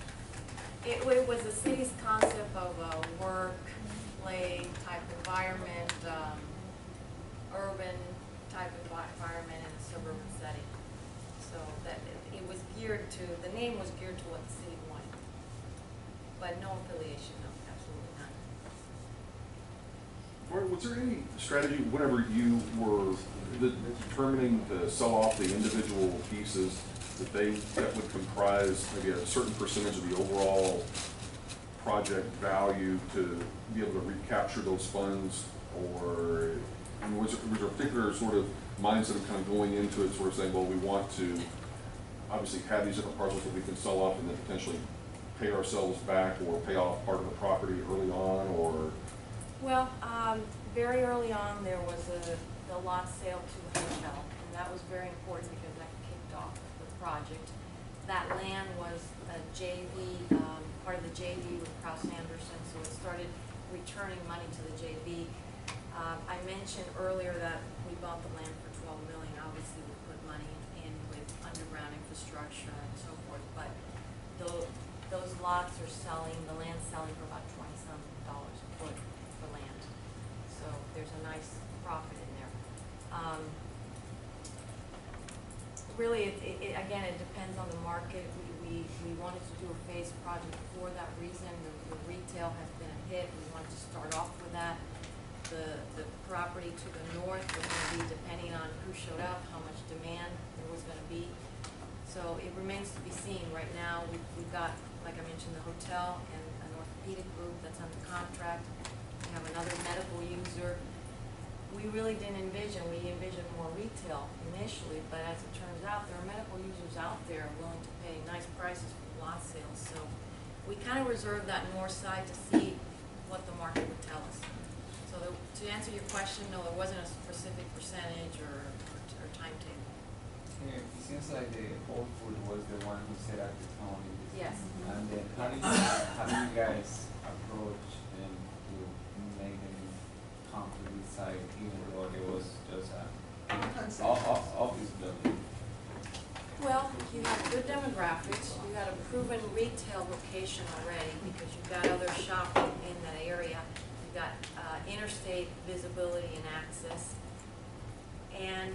It was the city's concept of a work, play type environment, urban type environment in a suburban setting. So that it was geared to, the name was geared to what the city wanted. But no affiliation, no, absolutely not. Was there any strategy whenever you were determining to sell off the individual pieces that would comprise maybe a certain percentage of the overall project value to be able to recapture those funds Or was there a particular sort of mindset of kind of going into it, sort of saying, well, we want to obviously have these different parcels that we can sell off and then potentially pay ourselves back or pay off part of the property early on, or? Well, very early on, there was the lot sale to the hotel, and that was very important because that kicked off the project. That land was a JV, part of the JV with Kraus Anderson, so it started returning money to the JV. I mentioned earlier that we bought the land for $12 million. Obviously, we put money in with underground infrastructure and so forth, but those lots are selling, the land's selling for about $20-some a foot for land. So there's a nice profit in there. Really, again, it depends on the market. We wanted to do a phased project for that reason. The retail has been a hit. We wanted to start off with that. The property to the north was going to be depending on who showed up, how much demand there was going to be. So it remains to be seen. Right now, we've got, like I mentioned, the hotel and an orthopedic group that's under contract. We have another medical user. We really didn't envision, we envisioned more retail initially, but as it turns out, there are medical users out there willing to pay nice prices for lot sales. So we kind of reserved that north side to see what the market would tell us. So to answer your question, no, there wasn't a specific percentage or timetable. Yeah, it seems like the Whole Food was the one who set up the tone in this. Yes. And then how do you guys approach them to make them come to this side, even though it was just a office building? Well, you have good demographics, you got a proven retail location already because you've got other shopping in that area. You've got interstate visibility and access. And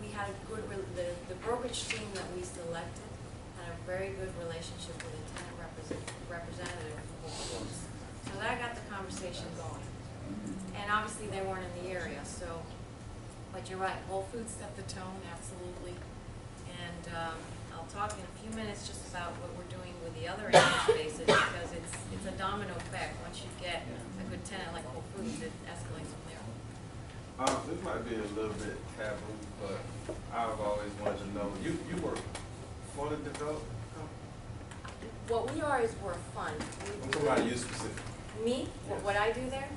we had a good, the brokerage team that we selected had a very good relationship with the tenant representative for Whole Foods. So that got the conversation going. And obviously they weren't in the area, so, but you're right, Whole Foods set the tone, absolutely. And I'll talk in a few minutes just about what we're doing with the other empty spaces because it's a domino effect. Once you get a good tenant like Whole Foods, it escalates from there. This might be a little bit taboo, but I've always wanted to know, you work for the developer company? What we are is we're a fund. I'm talking about you specifically. Me? Yes. What I do there?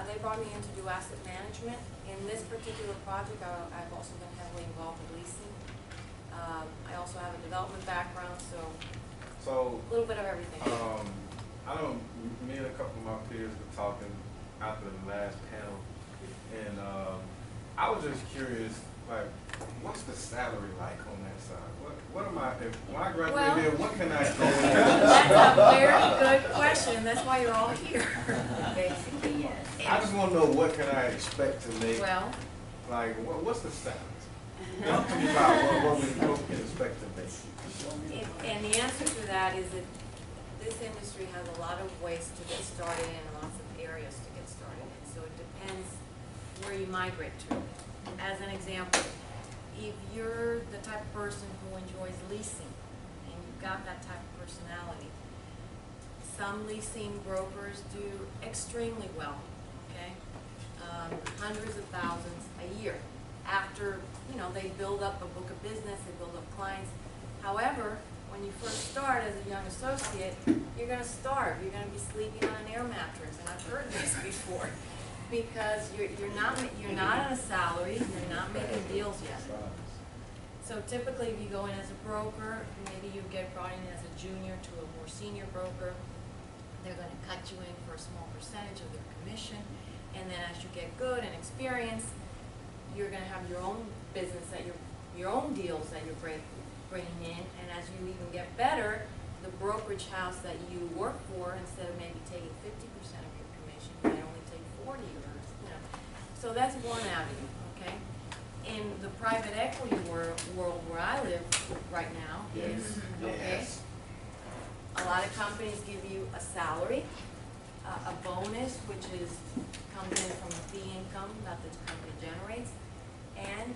They brought me in to do asset management. In this particular project, I've also been heavily involved with leasing. I also have a development background, so a little bit of everything. I know me and a couple of my peers were talking after the last panel, and I was just curious, like, what's the salary like on that side? What am I, when I graduate here, what can I do? That's a very good question. That's why you're all here. Basically, yes. I just want to know what can I expect to make. Well, like, what's the salary? Tell me about what we can expect to make. and the answer to that is that this industry has a lot of ways to get started in and lots of areas to get started in. So it depends where you migrate to. As an example, if you're the type of person who enjoys leasing and you've got that type of personality, some leasing brokers do extremely well, okay? Hundreds of thousands a year. After, they build up a book of business, they build up clients. However, when you first start as a young associate, you're going to starve. You're going to be sleeping on an air mattress, and I've heard this before, because you're not on a salary, you're not making deals yet. So typically, if you go in as a broker, maybe you get brought in as a junior to a more senior broker. They're going to cut you in for a small percentage of their commission, and then as you get good and experience, you're going to have your own business your own deals that you're bringing in, and as you even get better, the brokerage house that you work for, instead of maybe taking 50% of your commission, you might only take 40 or So that's one avenue, okay? In the private equity world where I live right now, a lot of companies give you a salary, a bonus, which comes in from the fee income that the company generates, and